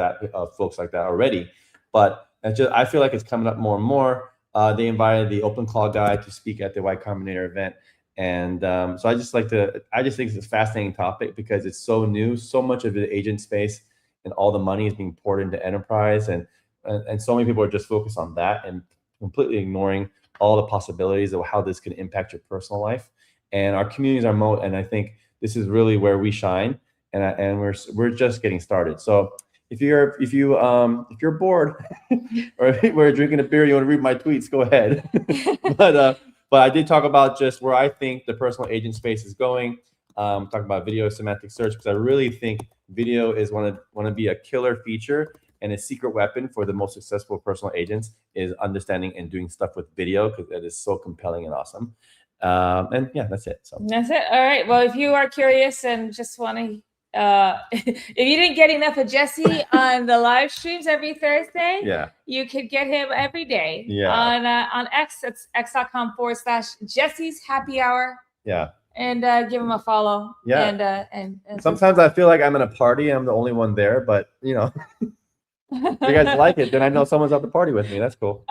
folks like that already. But I feel like it's coming up more and more. They invited the OpenClaw guy to speak at the Y Combinator event. And so I just think it's a fascinating topic because it's so new. So much of the agent space and all the money is being poured into enterprise. And so many people are just focused on that and completely ignoring all the possibilities of how this can impact your personal life. And our communities are moat, and I think this is really where we shine. And we're just getting started. So if you're bored or we're drinking a beer, you want to read my tweets, go ahead. But I did talk about just where I think the personal agent space is going. Talk about video semantic search because I really think video is want to be a killer feature. And a secret weapon for the most successful personal agents is understanding and doing stuff with video because it is so compelling and awesome. And yeah, that's it. So that's it. All right. Well, if you are curious and just want to, if you didn't get enough of Jesse on the live streams every Thursday, you could get him every day on X. It's x.com/Jesse's Happy Hour. Yeah. And give him a follow. Yeah. And sometimes I feel like I'm in a party. I'm the only one there, but if you guys like it, then I know someone's at the party with me. That's cool.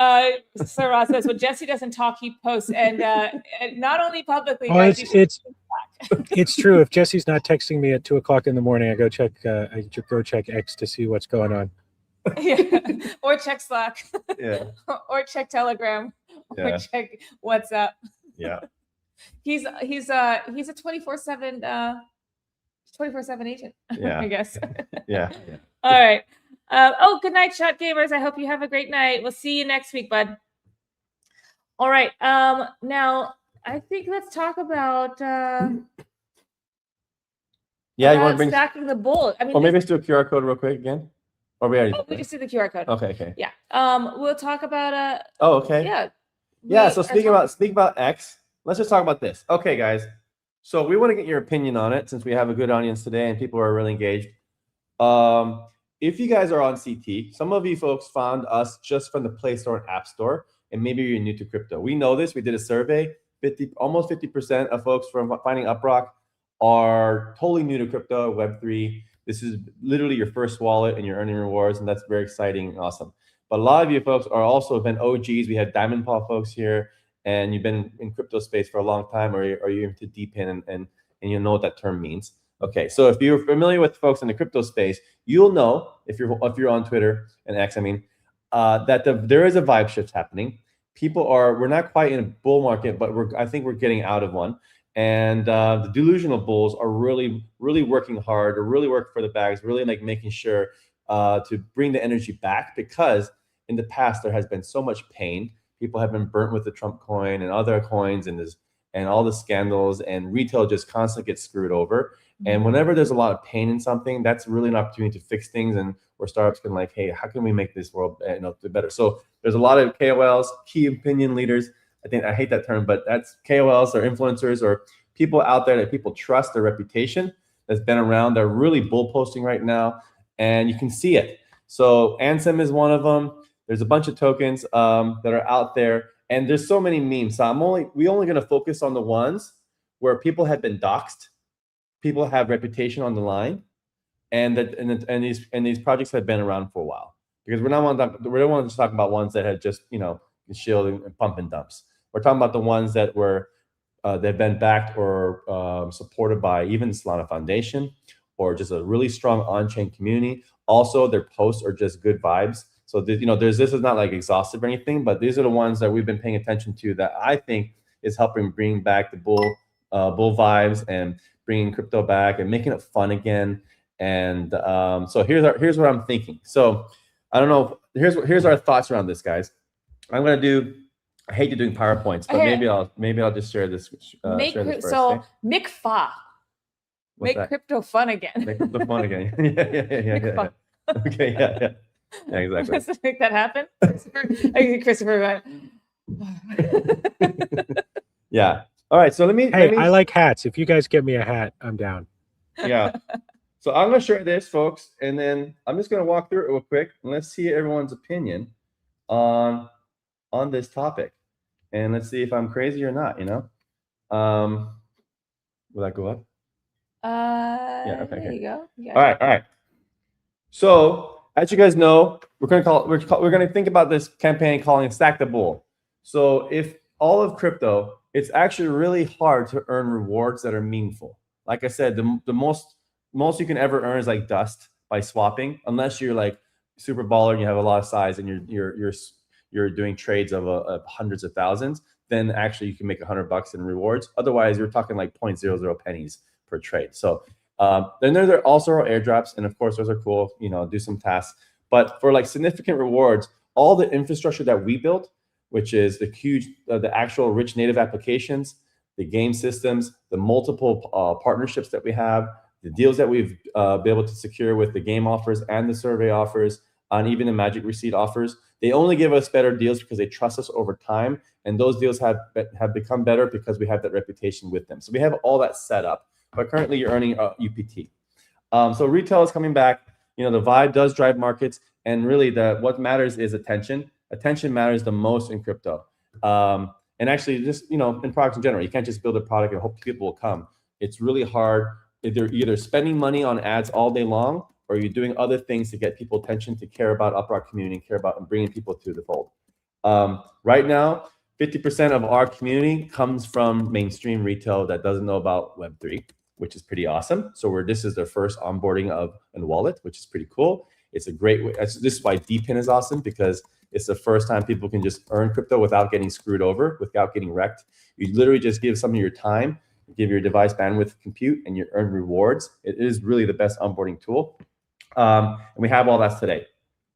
Sir Ross says, when Jesse doesn't talk, he posts, and not only publicly. Oh, it's true. If Jesse's not texting me at 2:00 in the morning, I go check X to see what's going on. Yeah, or check Slack. Yeah. Or check Telegram. Or check WhatsApp. Yeah. He's a 24/7 agent. Yeah. I guess. Yeah. All right. Good night, Shot Gamers. I hope you have a great night. We'll see you next week, bud. All right. Now I think let's talk about Yeah, you want about to bring, stacking the bull. I mean, or maybe let's do a QR code real quick again. Or we already. we just did the QR code. Okay. Yeah. We'll talk about Oh, okay. yeah. Yeah. So speaking about X, let's just talk about this. Okay, guys. So we want to get your opinion on it since we have a good audience today and people are really engaged. If you guys are on CT, some of you folks found us just from the Play Store and App Store, and maybe you're new to crypto. We know this. We did a survey. Almost 50% of folks from finding UpRock are totally new to crypto, Web3. This is literally your first wallet and you're earning rewards, and that's very exciting and awesome. But a lot of you folks are also been OGs. We had Diamond Paw folks here, and you've been in crypto space for a long time, or you're into DeepIn, and you know what that term means. Okay, so if you're familiar with folks in the crypto space, you'll know if you're on Twitter and X, that there is a vibe shift happening. We're not quite in a bull market, but I think we're getting out of one. And the delusional bulls are really, really working hard, or really work for the bags, really like making sure to bring the energy back, because in the past there has been so much pain. People have been burnt with the Trump coin and other coins and all the scandals, and retail just constantly gets screwed over. And whenever there's a lot of pain in something, that's really an opportunity to fix things, and where startups can like, hey, how can we make this world do better? So there's a lot of KOLs, key opinion leaders. I hate that term, but that's KOLs or influencers or people out there that people trust, their reputation that's been around. They're really bull posting right now, and you can see it. So Ansem is one of them. There's a bunch of tokens that are out there, and there's so many memes. So we're only going to focus on the ones where people have been doxxed, people have reputation on the line, and these projects have been around for a while, because we don't want to just talk about ones that had just shield and pump and dumps. We're talking about the ones that were they've been backed or supported by even the Solana Foundation, or just a really strong on-chain community. Also, their posts are just good vibes. So this is not like exhaustive or anything, but these are the ones that we've been paying attention to that I think is helping bring back the bull vibes and bringing crypto back and making it fun again. And so here's what I'm thinking. So I don't know. Here's our thoughts around this, guys. I hate doing PowerPoints, but maybe I'll just share this. Make crypto fun again. Make crypto fun again. Yeah. Okay, yeah, exactly. Let's make that happen. Christopher. Yeah. All right. So let me. I like hats. If you guys give me a hat, I'm down. Yeah. So I'm gonna share this, folks, and then I'm just gonna walk through it real quick, and let's see everyone's opinion on this topic, and let's see if I'm crazy or not. Will that go up? Yeah. Okay. There you go. Yeah. All right. So as you guys know, we're gonna think about this campaign calling Stack the Bull. So if all of crypto, it's actually really hard to earn rewards that are meaningful. Like I said, the most you can ever earn is like dust by swapping, unless you're like super baller and you have a lot of size and you're doing trades of hundreds of thousands. Then actually you can make $100 in rewards. Otherwise, you're talking like 0.00 pennies per trade. So then there also are airdrops, and of course those are cool. Do some tasks. But for like significant rewards, all the infrastructure that we built, which is the actual rich native applications, the game systems, the multiple partnerships that we have, the deals that we've been able to secure with the game offers and the survey offers, and even the magic receipt offers, they only give us better deals because they trust us over time, and those deals have become better because we have that reputation with them. So we have all that set up, but currently you're earning UPT. So retail is coming back. The vibe does drive markets, and really what matters is attention. Attention matters the most in crypto. And actually, just in products in general, you can't just build a product and hope people will come. It's really hard. They're either spending money on ads all day long, or you're doing other things to get people attention, to care about UpRock community, care about and bringing people to the fold. Right now, 50% of our community comes from mainstream retail that doesn't know about Web3, which is pretty awesome. So this is their first onboarding of a wallet, which is pretty cool. It's a great way. This is why DeepIn is awesome, because it's the first time people can just earn crypto without getting screwed over, without getting wrecked. You literally just give some of your time, give your device bandwidth compute, and you earn rewards. It is really the best onboarding tool. And we have all that today.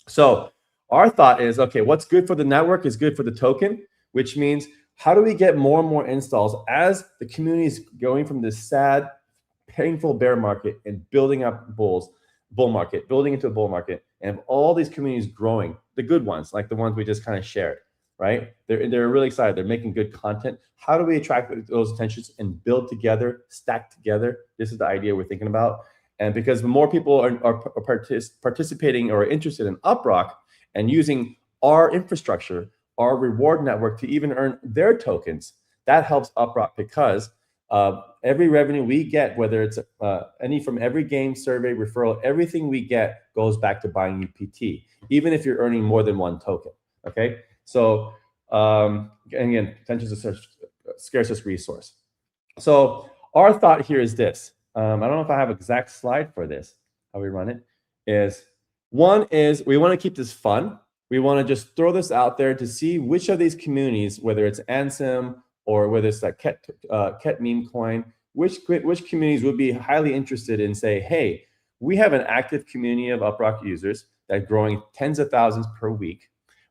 So our thought is, okay, what's good for the network is good for the token, which means how do we get more and more installs as the community is going from this sad painful bear market and building up bull market, building into a bull market, and have all these communities growing, the good ones, like the ones we just kind of shared, right? They're really excited. They're making good content. How do we attract those attentions and build together, stack together? This is the idea we're thinking about. And because the more people are participating or interested in UpRock and using our infrastructure, our reward network to even earn their tokens, that helps UpRock because every revenue we get, whether it's from every game, survey, referral, everything we get goes back to buying UPT, even if you're earning more than one token, okay? So again, attention is a scarcest resource. So our thought here is this. I don't know if I have an exact slide for this, how we run it, is one is we want to keep this fun. We want to just throw this out there to see which of these communities, whether it's Ansem or whether it's that Ket meme coin, which communities would be highly interested in say, hey, we have an active community of UpRock users that are growing tens of thousands per week.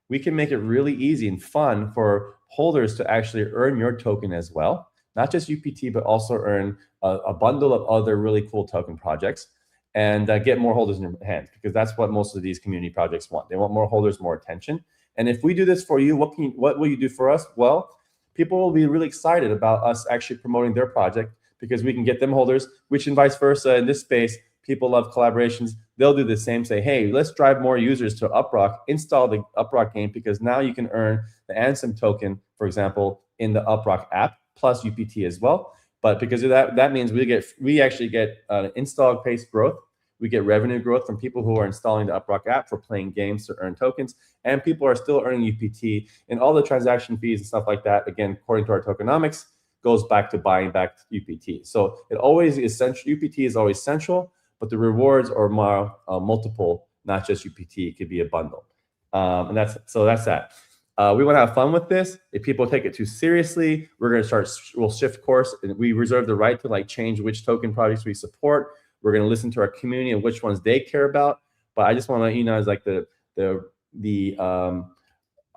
We can make it really easy and fun for holders to actually earn your token as well. Not just UPT, but also earn a bundle of other really cool token projects and get more holders in your hands, because that's what most of these community projects want. They want more holders, more attention. And if we do this for you, what will you do for us? Well, people will be really excited about us actually promoting their project because we can get them holders, which and vice versa. In this space, people love collaborations. They'll do the same, say, hey, let's drive more users to UpRock, install the UpRock game, because now you can earn the Ansem token, for example, in the UpRock app, plus UPT as well. But because of that, that means we actually get install-based growth. We get revenue growth from people who are installing the UpRock app for playing games to earn tokens, and people are still earning UPT, and all the transaction fees and stuff like that, again, according to our tokenomics, goes back to buying back UPT. So it always is central. UPT is always central, but the rewards are more multiple, not just UPT. It could be a bundle, and that's that. We want to have fun with this. If people take it too seriously, we'll shift course, and we reserve the right to change which token projects we support. We're going to listen to our community and which ones they care about. But I just want to let you know,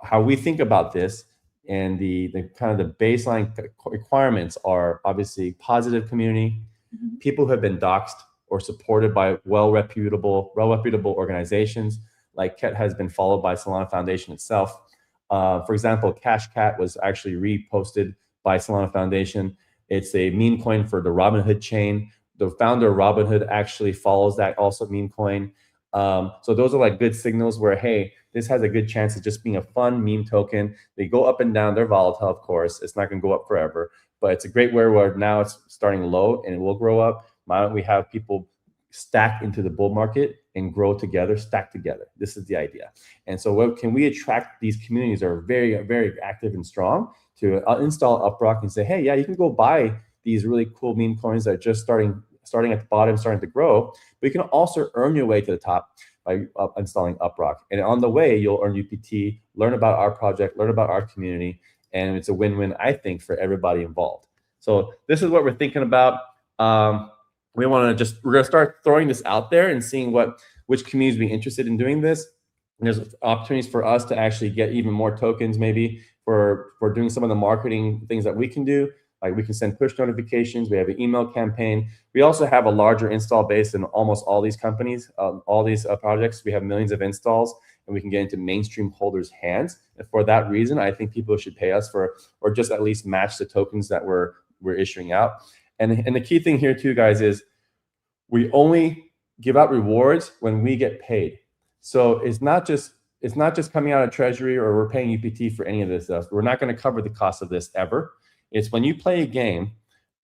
how we think about this, and the kind of the baseline requirements are obviously positive community, people who have been doxxed or supported by well reputable organizations, like Ket has been followed by Solana Foundation itself. For example, Cash Cat was actually reposted by Solana Foundation. It's a meme coin for the Robinhood chain. The founder of Robinhood actually follows that also meme coin. So those are good signals where, hey, this has a good chance of just being a fun meme token. They go up and down. They're volatile, of course. It's not going to go up forever, but it's a great where now it's starting low and it will grow up. Why don't we have people stack into the bull market and grow together, stack together? This is the idea. And so what can we attract these communities that are very, very active and strong to install UpRock and say, hey, yeah, you can go buy these really cool meme coins that are just starting at the bottom, starting to grow, but you can also earn your way to the top by installing UpRock. And on the way, you'll earn UPT, learn about our project, learn about our community, and it's a win-win, I think, for everybody involved. So this is what we're thinking about. We're going to start throwing this out there and seeing which communities be interested in doing this. And there's opportunities for us to actually get even more tokens, maybe for doing some of the marketing things that we can do. Like we can send push notifications. We have an email campaign. We also have a larger install base than almost all these companies, all these projects. We have millions of installs, and we can get into mainstream holders' hands. And for that reason, I think people should pay us or just at least match the tokens that we're issuing out. And the key thing here too, guys, is we only give out rewards when we get paid. So it's not just coming out of Treasury or we're paying UPT for any of this stuff. We're not going to cover the cost of this ever. It's when you play a game,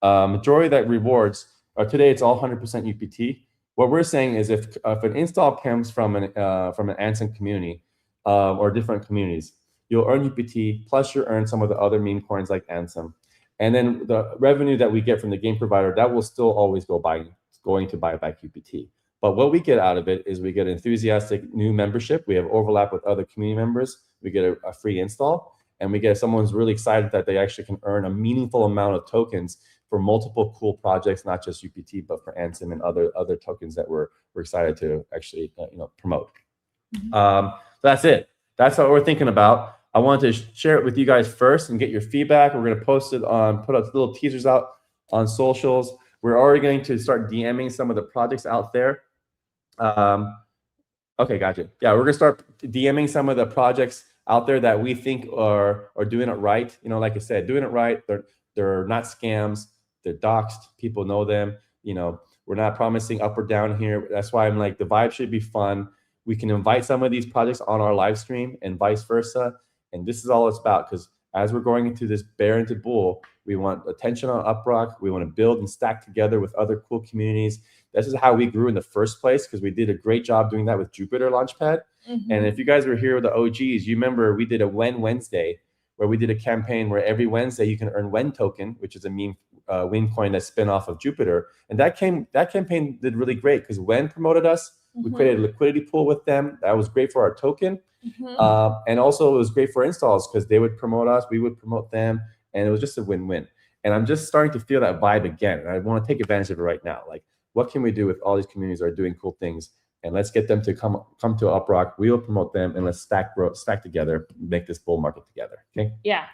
majority of that rewards, today it's all 100% UPT. What we're saying is if an install comes from an Ansem community or different communities, you'll earn UPT, plus you earn some of the other meme coins like Ansem. And then the revenue that we get from the game provider, that will still always going to buy back UPT. But what we get out of it is we get enthusiastic new membership. We have overlap with other community members. We get a free install. And we get someone's really excited that they actually can earn a meaningful amount of tokens for multiple cool projects, not just UPT, but for Ansem and other tokens that we're excited to actually promote. So that's it. That's what we're thinking about. I wanted to share it with you guys first and get your feedback. We're going to post it put out little teasers out on socials. We're already going to start DMing some of the projects out there. Okay, gotcha. Yeah, we're gonna start DMing some of the projects out there that we think are doing it right. You know, like I said, doing it right. They're not scams. They're doxed. People know them. You know, we're not promising up or down here. That's why I'm like, the vibe should be fun. We can invite some of these projects on our live stream and vice versa. And this is all it's about, because as we're going into this bear into bull, we want attention on UpRock. We want to build and stack together with other cool communities. This is how we grew in the first place, because we did a great job doing that with Jupiter Launchpad. And if you guys were here with the OGs, you remember we did a When Wednesday, where we did a campaign where every Wednesday you can earn When token, which is a meme Win coin that's spin off of Jupiter. And that campaign did really great, because When promoted us. We created a liquidity pool with them. That was great for our token. And also it was great for installs, because they would promote us, we would promote them, and it was just a win-win. And I'm just starting to feel that vibe again. And I want to take advantage of it right now. Like, what can we do with all these communities that are doing cool things? And let's get them to come to UpRock. We will promote them, and let's stack together, make this bull market together. Okay. Yeah.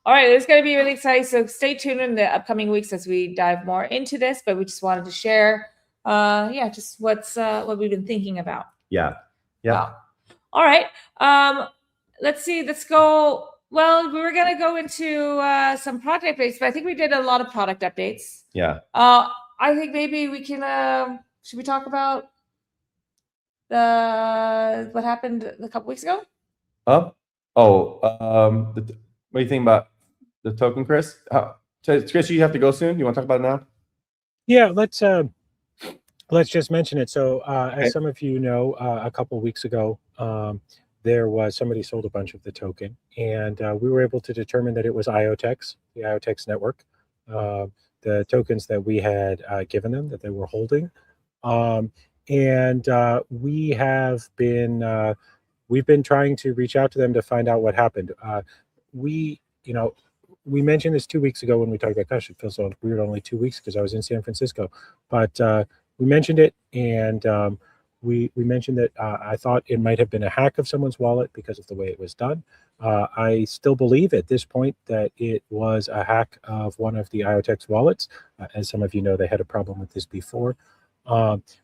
All right, it's going to be really exciting. So stay tuned in the upcoming weeks as we dive more into this. But we just wanted to share, just what we've been thinking about. Yeah. Wow. All right. Let's see. Let's go. Well, we were going to go into some product updates, but I think we did a lot of product updates. Yeah. I think maybe we can. Should we talk about what happened a couple weeks ago? What do you think about the token, Chris? So Chris, you have to go soon. You want to talk about it now? Yeah, let's just mention it. So as some of you know, a couple of weeks ago, there was somebody sold a bunch of the token, and we were able to determine that it was IoTex, the IoTex network, the tokens that we had given them that they were holding. And we have been we've been trying to reach out to them to find out what happened. We mentioned this 2 weeks ago when we talked about, gosh, it feels so weird, only 2 weeks, because I was in San Francisco. But we mentioned it, and we mentioned that I thought it might have been a hack of someone's wallet because of the way it was done. I still believe at this point that it was a hack of one of the IoTex wallets. As some of you know, they had a problem with this before.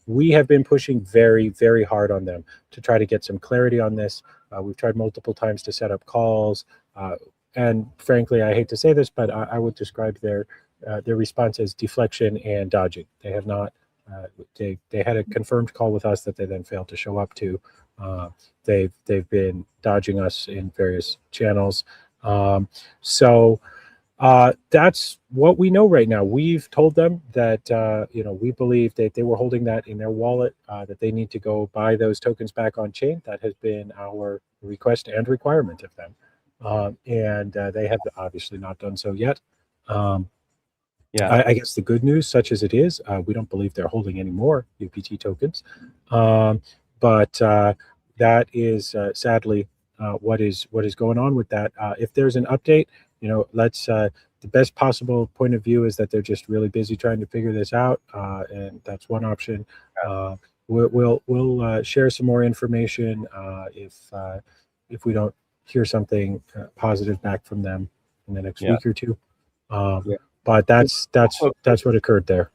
We have been pushing very, very hard on them to try to get some clarity on this. We've tried multiple times to set up calls. And frankly, I hate to say this, but I would describe their response as deflection and dodging. They have not. They had a confirmed call with us that they then failed to show up to. They've been dodging us in various channels. So that's what we know right now. We've told them that we believe that they were holding that in their wallet, that they need to go buy those tokens back on chain. That has been our request and requirement of them. And they have obviously not done so yet. I guess the good news, such as it is, we don't believe they're holding any more UPT tokens. But that is sadly what is going on with that. If there's an update, let's the best possible point of view is that they're just really busy trying to figure this out, and that's one option. We'll share some more information if we don't hear something positive back from them in the next week or two. But that's what occurred there.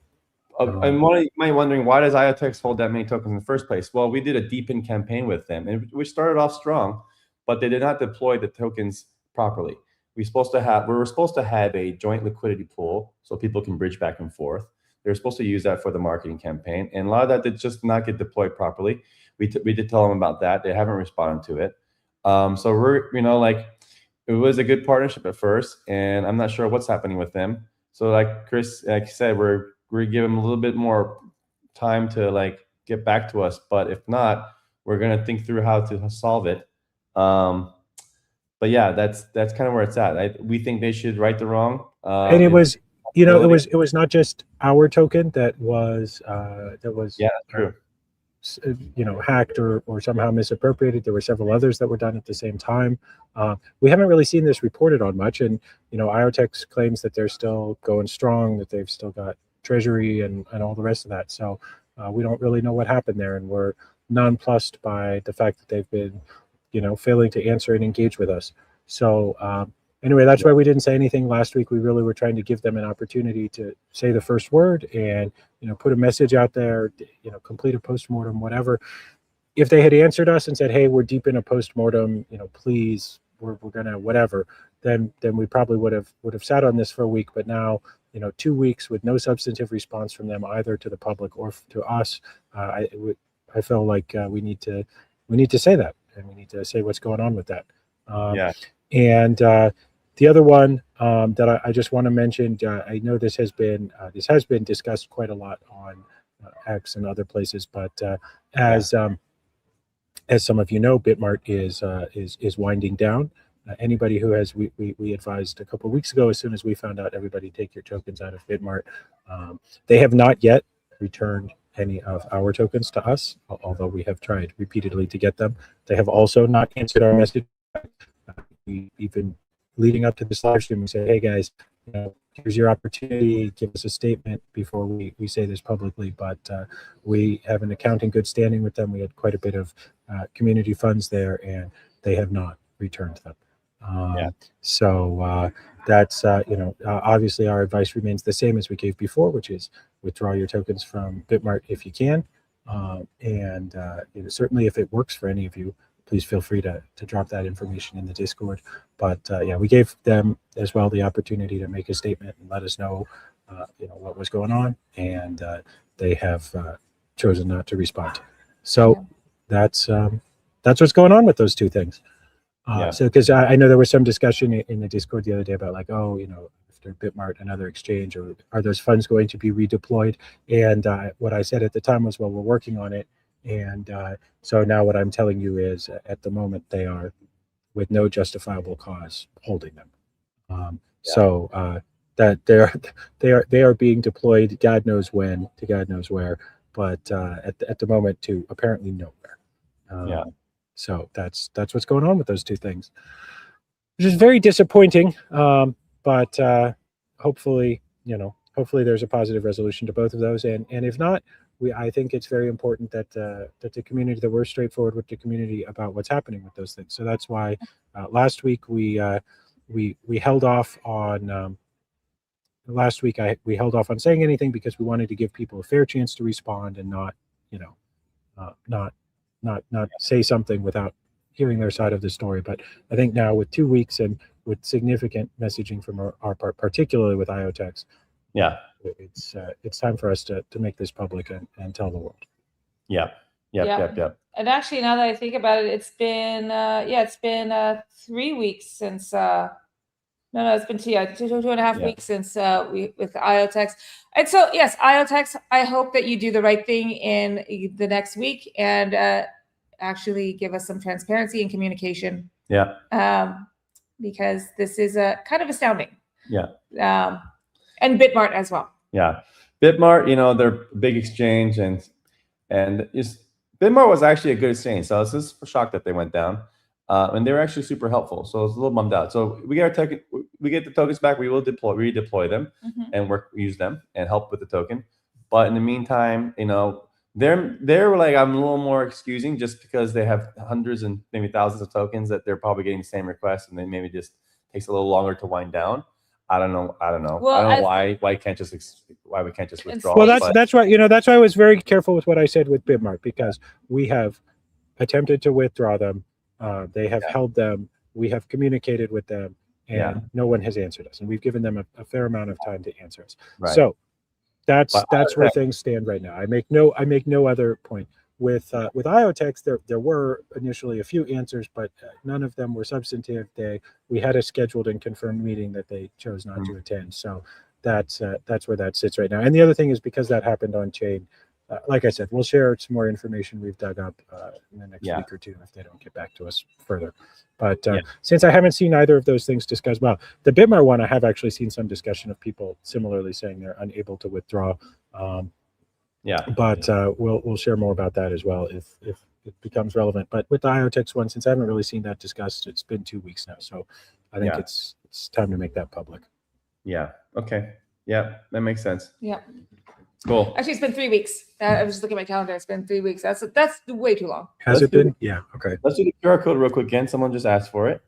And you might be wondering, why does IoTex hold that many tokens in the first place? Well, we did a deepened campaign with them, and we started off strong, but they did not deploy the tokens properly. We were supposed to have a joint liquidity pool so people can bridge back and forth. They were supposed to use that for the marketing campaign, and a lot of that did just not get deployed properly. We did tell them about that. They haven't responded to it. So we're it was a good partnership at first, and I'm not sure what's happening with them. So like Chris, like you said, we're giving them a little bit more time to get back to us. But if not, we're gonna think through how to solve it. But yeah, that's kind of where it's at. We think they should right the wrong. And it was, it was not just our token that was true. Hacked or somehow misappropriated. There were several others that were done at the same time. We haven't really seen this reported on much, and IoTex claims that they're still going strong, that they've still got treasury and all the rest of that. So we don't really know what happened there, and we're nonplussed by the fact that they've been failing to answer and engage with us. So anyway, that's why we didn't say anything last week. We really were trying to give them an opportunity to say the first word and, put a message out there, complete a postmortem, whatever. If they had answered us and said, hey, we're deep in a postmortem, please, we're gonna whatever, then we probably would have sat on this for a week. But now, 2 weeks with no substantive response from them, either to the public or to us, I feel like we need to say that, and we need to say what's going on with that. And the other one that I just want to mention, I know this has been discussed quite a lot on X and other places, but as some of you know, Bitmart is winding down. Anybody who has, we advised a couple of weeks ago, as soon as we found out, everybody take your tokens out of Bitmart. They have not yet returned any of our tokens to us, although we have tried repeatedly to get them. They have also not answered our message. Even leading up to this live stream, we said, hey guys, here's your opportunity, give us a statement before we say this publicly. But we have an account in good standing with them. We had quite a bit of community funds there, and they have not returned them. So that's, obviously our advice remains the same as we gave before, which is withdraw your tokens from Bitmart if you can. And certainly if it works for any of you, please feel free to drop that information in the Discord. But we gave them as well the opportunity to make a statement and let us know, what was going on, and they have chosen not to respond. So that's what's going on with those two things. So because I know there was some discussion in the Discord the other day about like, after Bitmart, another exchange, or are those funds going to be redeployed? And what I said at the time was, well, we're working on it. And so now what I'm telling you is, at the moment, they are, with no justifiable cause, holding them. So that they are being deployed, God knows when, to God knows where, but at the moment to apparently nowhere. So that's what's going on with those two things, which is very disappointing. But hopefully there's a positive resolution to both of those, and if not, I think it's very important that the community, that we're straightforward with the community about what's happening with those things. So that's why last week we held off on we held off on saying anything, because we wanted to give people a fair chance to respond and not say something without hearing their side of the story. But I think now, with 2 weeks and with significant messaging from our part, particularly with IoTeX, it's time for us to make this public and tell the world. Yep. And actually, now that I think about it, it's been 3 weeks since it's been two and a half weeks since with IoTeX. And so yes, IoTeX, I hope that you do the right thing in the next week and actually give us some transparency and communication. Because this is kind of astounding. And Bitmart as well. Bitmart, they're a big exchange, and Bitmart was actually a good exchange. So I was just shocked that they went down, and they were actually super helpful. So I was a little bummed out. So we get the tokens back. We will redeploy them and use them and help with the token. But in the meantime, they're like, I'm a little more excusing, just because they have hundreds and maybe thousands of tokens that they're probably getting the same request, and then maybe just takes a little longer to wind down. I don't know. Well, I don't know why we can't just withdraw. Well, that's why that's why I was very careful with what I said with Bitmart, because we have attempted to withdraw them. They have held them. We have communicated with them, and no one has answered us. And we've given them a fair amount of time to answer us. So that's where things stand right now. I make no other point. With IoTeX, there were initially a few answers, but none of them were substantive. We had a scheduled and confirmed meeting that they chose not to attend. So that's where that sits right now. And the other thing is, because that happened on chain, like I said, we'll share some more information we've dug up in the next week or two if they don't get back to us further. But since I haven't seen either of those things discussed, well, the Bitmart one, I have actually seen some discussion of people similarly saying they're unable to withdraw. But we'll share more about that as well if it becomes relevant. But with the IoTeX one, since I haven't really seen that discussed, it's been 2 weeks now, so I think it's time to make that public. Okay. That makes sense. Cool. Actually, it's been 3 weeks. I was just looking at my calendar. It's been 3 weeks. That's way too long. Has it been? Yeah. Okay. Let's do the QR code real quick again. Someone just asked for it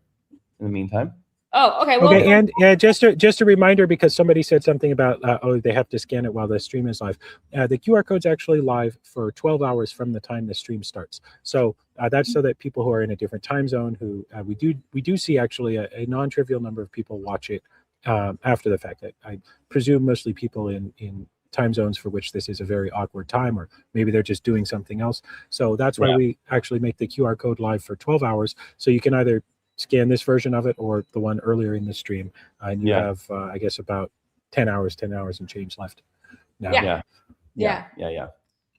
in the meantime. Oh, okay. Well, Okay, and just a reminder, because somebody said something about oh, they have to scan it while the stream is live. The QR code's actually live for 12 hours from the time the stream starts. So that's so that people who are in a different time zone, who we do see actually a non-trivial number of people watch it after the fact. I presume mostly people in time zones for which this is a very awkward time, or maybe they're just doing something else. So that's why we actually make the QR code live for 12 hours. So you can either scan this version of it or the one earlier in the stream, and you have I guess about 10 hours and change left now. Yeah.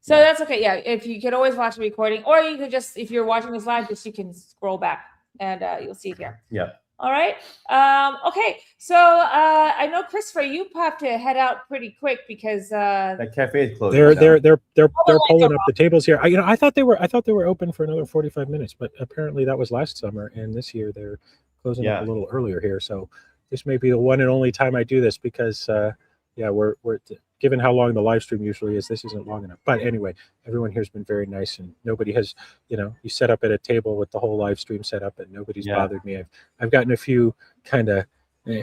So that's okay. Yeah, if you can always watch the recording, or you could just, if you're watching this live, just you can scroll back and you'll see it here. Yeah. All right. Okay. So I know, Christopher, you have to head out pretty quick because that cafe is closed. They're pulling up the tables here. I thought they were open for another 45 minutes, but apparently that was last summer, and this year they're closing up a little earlier here. So this may be the one and only time I do this, because we're given how long the live stream usually is, this isn't long enough. But anyway, everyone here's been very nice, and nobody has, you set up at a table with the whole live stream set up, and nobody's bothered me. I've gotten a few kind of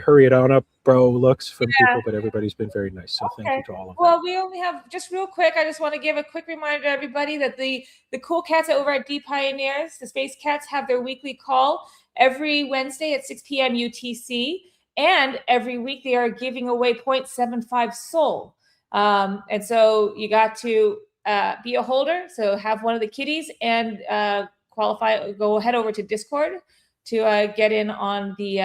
hurry it on up, bro looks from people, but everybody's been very nice. So thank you to all of them. Well, we only have, just real quick, I just want to give a quick reminder to everybody that the cool cats over at D Pioneers, the Space Cats, have their weekly call every Wednesday at 6 p.m. UTC. And every week they are giving away 0.75 SOL. And so you got to be a holder. So have one of the kitties and qualify. Go head over to Discord to get in on the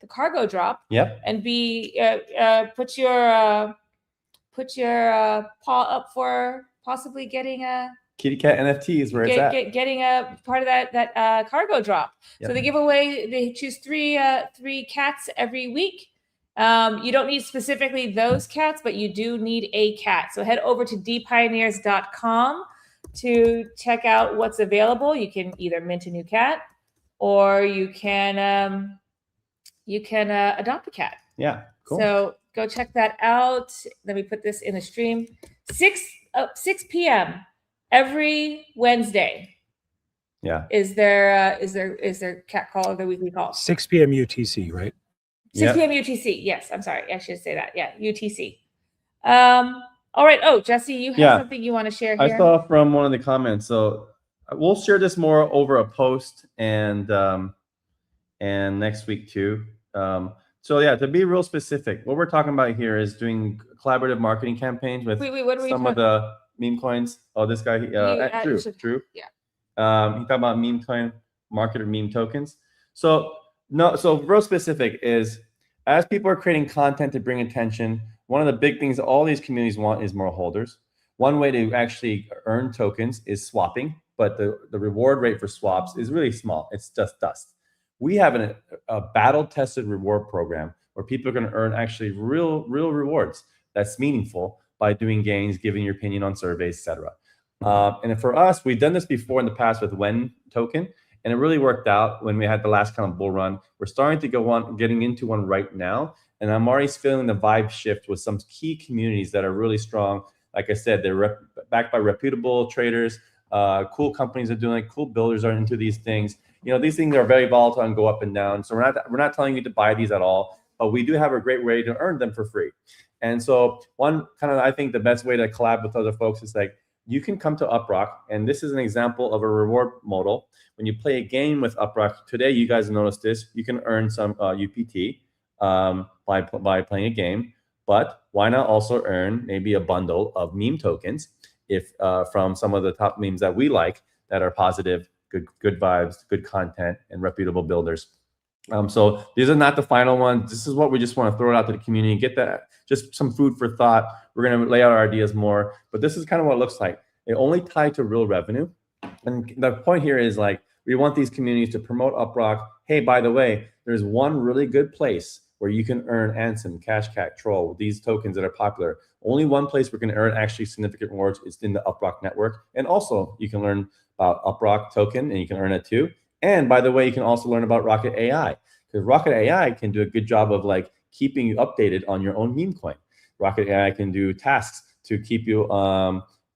cargo drop. Yep. And put your paw up for possibly getting a kitty cat NFTs where it's at. Getting a part of that cargo drop. Yep. So they choose three cats every week. You don't need specifically those cats, but you do need a cat. So head over to dpioneers.com to check out what's available. You can either mint a new cat, or you can adopt a cat. Yeah, cool. So go check that out. Let me put this in the stream. 6 p.m. every Wednesday. Yeah. Is there cat call, or the weekly call? 6 p.m. UTC, right? 6 p.m. UTC. Yes, I'm sorry. I should say that. Yeah, UTC. All right. Oh, Jesse, you have something you want to share here? I saw from one of the comments. So we'll share this more over a post and next week too. So yeah, to be real specific, what we're talking about here is doing collaborative marketing campaigns with some of the meme coins. Oh, this guy, Drew. Yeah. He talked about meme coin market or meme tokens. So real specific is, as people are creating content to bring attention, one of the big things that all these communities want is more holders. One way to actually earn tokens is swapping, but the reward rate for swaps is really small. It's just dust. We have a battle-tested reward program where people are going to earn actually real rewards that's meaningful by doing gains, giving your opinion on surveys, etc. And for us, we've done this before in the past with WEN token, and it really worked out when we had the last kind of bull run. We're starting to getting into one right now, and I'm already feeling the vibe shift with some key communities that are really strong. Like I said, they're backed by reputable traders, cool companies are doing it, cool builders are into these things. These things are very volatile and go up and down. So we're not telling you to buy these at all, but we do have a great way to earn them for free. And so I think the best way to collab with other folks is like, you can come to UpRock, and this is an example of a reward model. When you play a game with UpRock, today you guys noticed this, you can earn some UPT by playing a game, but why not also earn maybe a bundle of meme tokens if from some of the top memes that we like that are positive, good vibes, good content, and reputable builders. So these are not the final ones. This is what we just want to throw it out to the community, get that, just some food for thought. We're going to lay out our ideas more, but this is kind of what it looks like. It only tied to real revenue. And the point here is like, we want these communities to promote UpRock. Hey, by the way, there's one really good place where you can earn Ansem, Cashcat, Troll, these tokens that are popular. Only one place where you can earn actually significant rewards is in the UpRock network. And also you can learn about UpRock token, and you can earn it too. And by the way, you can also learn about Rocket AI, because Rocket AI can do a good job of like keeping you updated on your own meme coin. Rocket AI can do tasks to keep you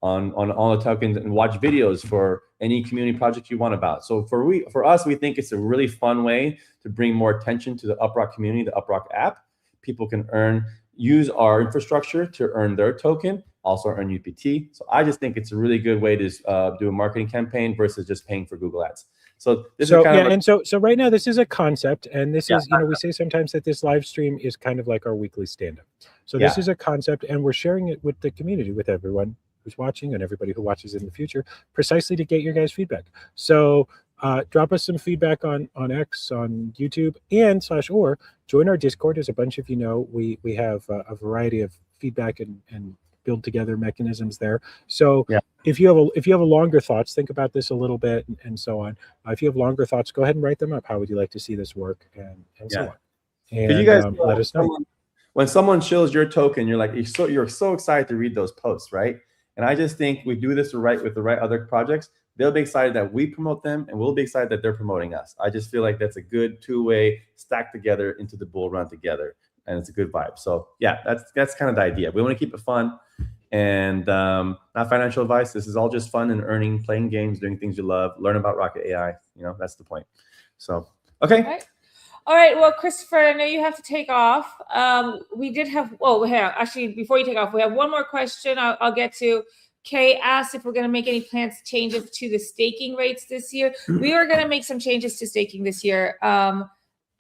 on all the tokens and watch videos for any community project you want about. So for us, we think it's a really fun way to bring more attention to the UpRock community, the UpRock app. People can use our infrastructure to earn their token, also earn UPT. So I just think it's a really good way to do a marketing campaign versus just paying for Google Ads. So this is kind of so right now this is a concept, and this is, you know, we say sometimes that this live stream is kind of like our weekly stand-up. So this is a concept, and we're sharing it with the community, with everyone who's watching and everybody who watches in the future, precisely to get your guys' feedback. So drop us some feedback on X, on YouTube, and /or join our Discord. As a bunch of you know, we have a variety of feedback and build together mechanisms there. So if you have a longer thoughts, think about this a little bit and so on. If you have longer thoughts, go ahead and write them up. How would you like to see this work, and so on. And you guys let us know. When someone shows your token, you're so excited to read those posts, right? And I just think we do this with the right other projects. They'll be excited that we promote them, and we'll be excited that they're promoting us. I just feel like that's a good two-way stack together into the bull run together, and it's a good vibe. So yeah, that's kind of the idea. We want to keep it fun and not financial advice. This is all just fun and earning, playing games, doing things you love, learn about Rocket AI. You know, that's the point. So okay. All right. Well, Christopher, I know you have to take off. We did have, actually, before you take off, we have one more question I'll get to. Kay asked if we're going to make any plans changes to the staking rates this year. We are going to make some changes to staking this year.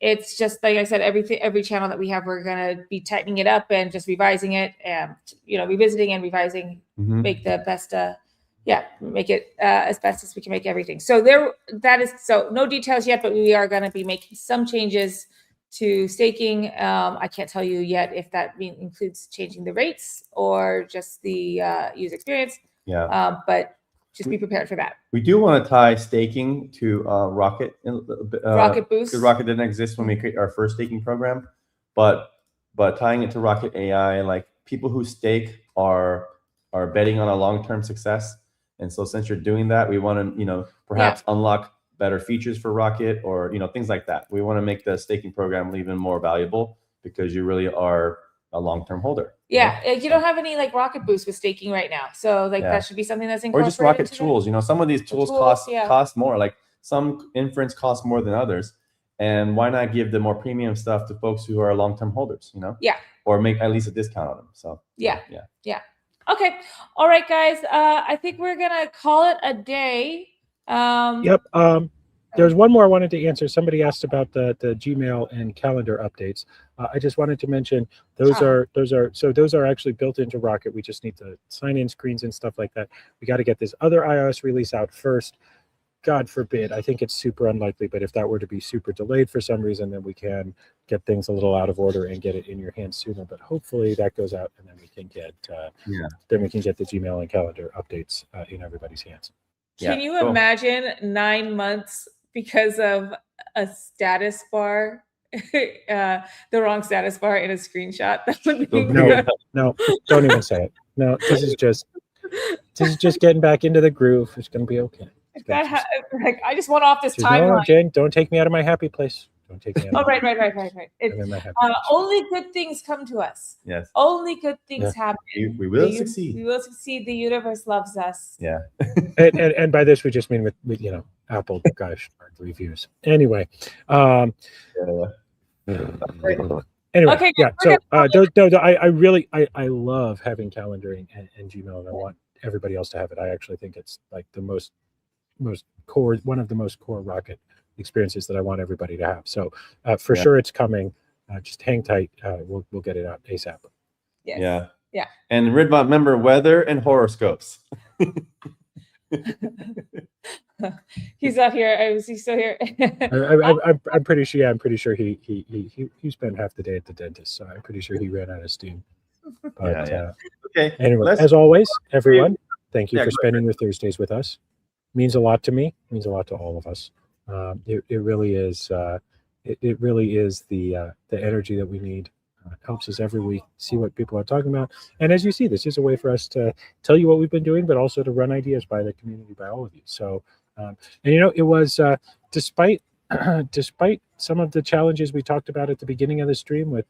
It's just, like I said, every channel that we have, we're going to be tightening it up and just revising it and, you know, revisiting and revising, make the best, make it as best as we can make everything. So no details yet, but we are going to be making some changes to staking. I can't tell you yet if that includes changing the rates or just the user experience. But just be prepared for that. We do want to tie staking to Rocket. Rocket Boost. Because Rocket didn't exist when we created our first staking program, but tying it to Rocket AI, like people who stake are betting on a long-term success. And so since you're doing that, we want to, you know, perhaps unlock better features for Rocket, or, you know, things like that. We want to make the staking program even more valuable because you really are a long-term holder. You don't have any like Rocket Boost with staking right now, so like that should be something that's incorporated. Or just Rocket tools. You know, some of these tools cost more. Like some inference costs more than others, and why not give the more premium stuff to folks who are long-term holders? You know, or make at least a discount on them. So Okay, all right, guys. I think we're gonna call it a day. There's one more I wanted to answer. Somebody asked about the Gmail and calendar updates. I just wanted to mention those are actually built into Rocket. We just need the sign-in screens and stuff like that. We got to get this other iOS release out first. God forbid, I think it's super unlikely, but if that were to be super delayed for some reason, then we can get things a little out of order and get it in your hands sooner. But hopefully that goes out, and then we can get the Gmail and calendar updates in everybody's hands. Can you imagine 9 months because of a status bar, the wrong status bar in a screenshot? That would be no, don't even say it. No, this is just getting back into the groove. It's gonna be okay. I just want off this timeline. No, Jen, don't take me out of my happy place. Don't take me out. Right. Only good things come to us. Yes. Only good things happen. We will succeed. We will succeed. The universe loves us. Yeah. and by this we just mean with you know, Apple reviews. Anyway. Anyway. Okay. So I love having calendaring and Gmail, and I want everybody else to have it. I actually think it's like the most core, one of the most core Rocket experiences that I want everybody to have. So for sure it's coming. Just hang tight. We'll get it out ASAP. Yes. Yeah. And Ridbot, remember weather and horoscopes. He's not here. Is he still here? I'm pretty sure. Yeah, I'm pretty sure he spent half the day at the dentist. So I'm pretty sure he ran out of steam. But, okay. Anyway, as always, everyone, thank you for spending your Thursdays with us. Means a lot to me. Means a lot to all of us. It really is. It really is the energy that we need. Helps us every week see what people are talking about. And as you see, this is a way for us to tell you what we've been doing, but also to run ideas by the community, by all of you. So, and you know, it was despite some of the challenges we talked about at the beginning of the stream with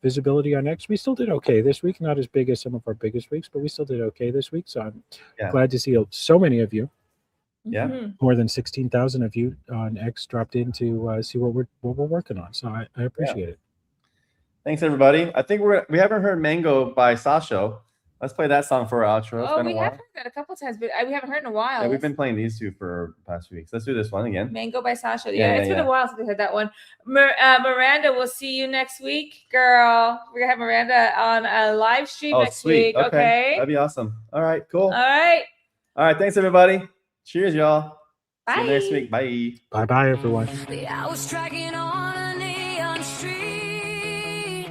visibility on X, we still did okay this week. Not as big as some of our biggest weeks, but we still did okay this week. So I'm glad to see so many of you. Yeah, more than 16,000 of you on X dropped in to see what we're working on. So I appreciate it. Thanks everybody. I think we haven't heard Mango by Sasho. Let's play that song for our outro. Oh, we have heard that a couple times, but we haven't heard it in a while. Yeah, we've been playing these two for the past weeks. Let's do this one again. Mango by Sasha. Yeah, it's been a while since we heard that one. Miranda, we'll see you next week, girl. We're gonna have Miranda on a live stream next week. Okay, that'd be awesome. All right, cool. All right. Thanks everybody. Cheers, y'all. Bye. See you next week. Bye. Bye, everyone. The hours dragging on a neon street.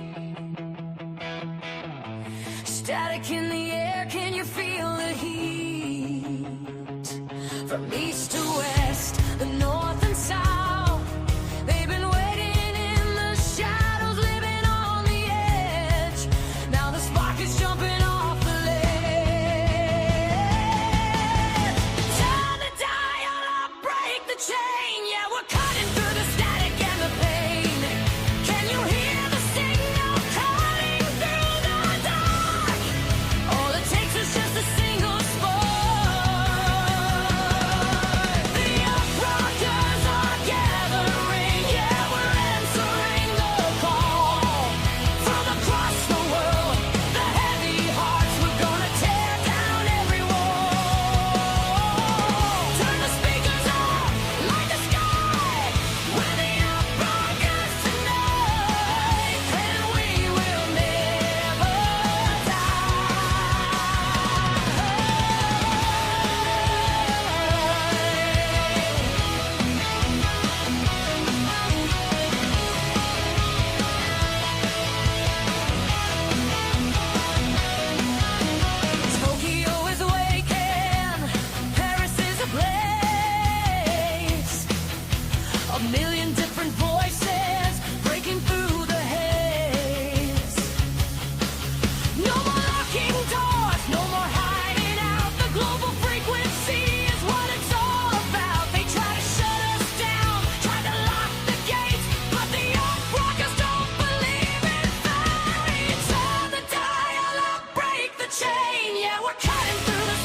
Static in the air, can you feel the heat? From east to west, the north and south, they've been waiting in the shadows, living on the edge. Now the spark is jumping off the ledge. Turn the dial up, break the chain. Yeah, we're cutting through the static and the pain. Can you hear the signal calling through the dark? All it takes is just a single spark. The UpRockers are gathering. Yeah, we're answering the call. From across the world, the heavy hearts, we're gonna tear down every wall. Turn the speakers up like the sky. We're the UpRockers tonight, and we will never Tokyo is awakened, Paris is ablaze. A million different voices breaking through the haze. No more locking doors, no more hiding out. The global frequency is what it's all about. They try to shut us down, try to lock the gates, but the UpRockers don't believe in fate. Turn the dial up, break the chain. Yeah, we're cutting through the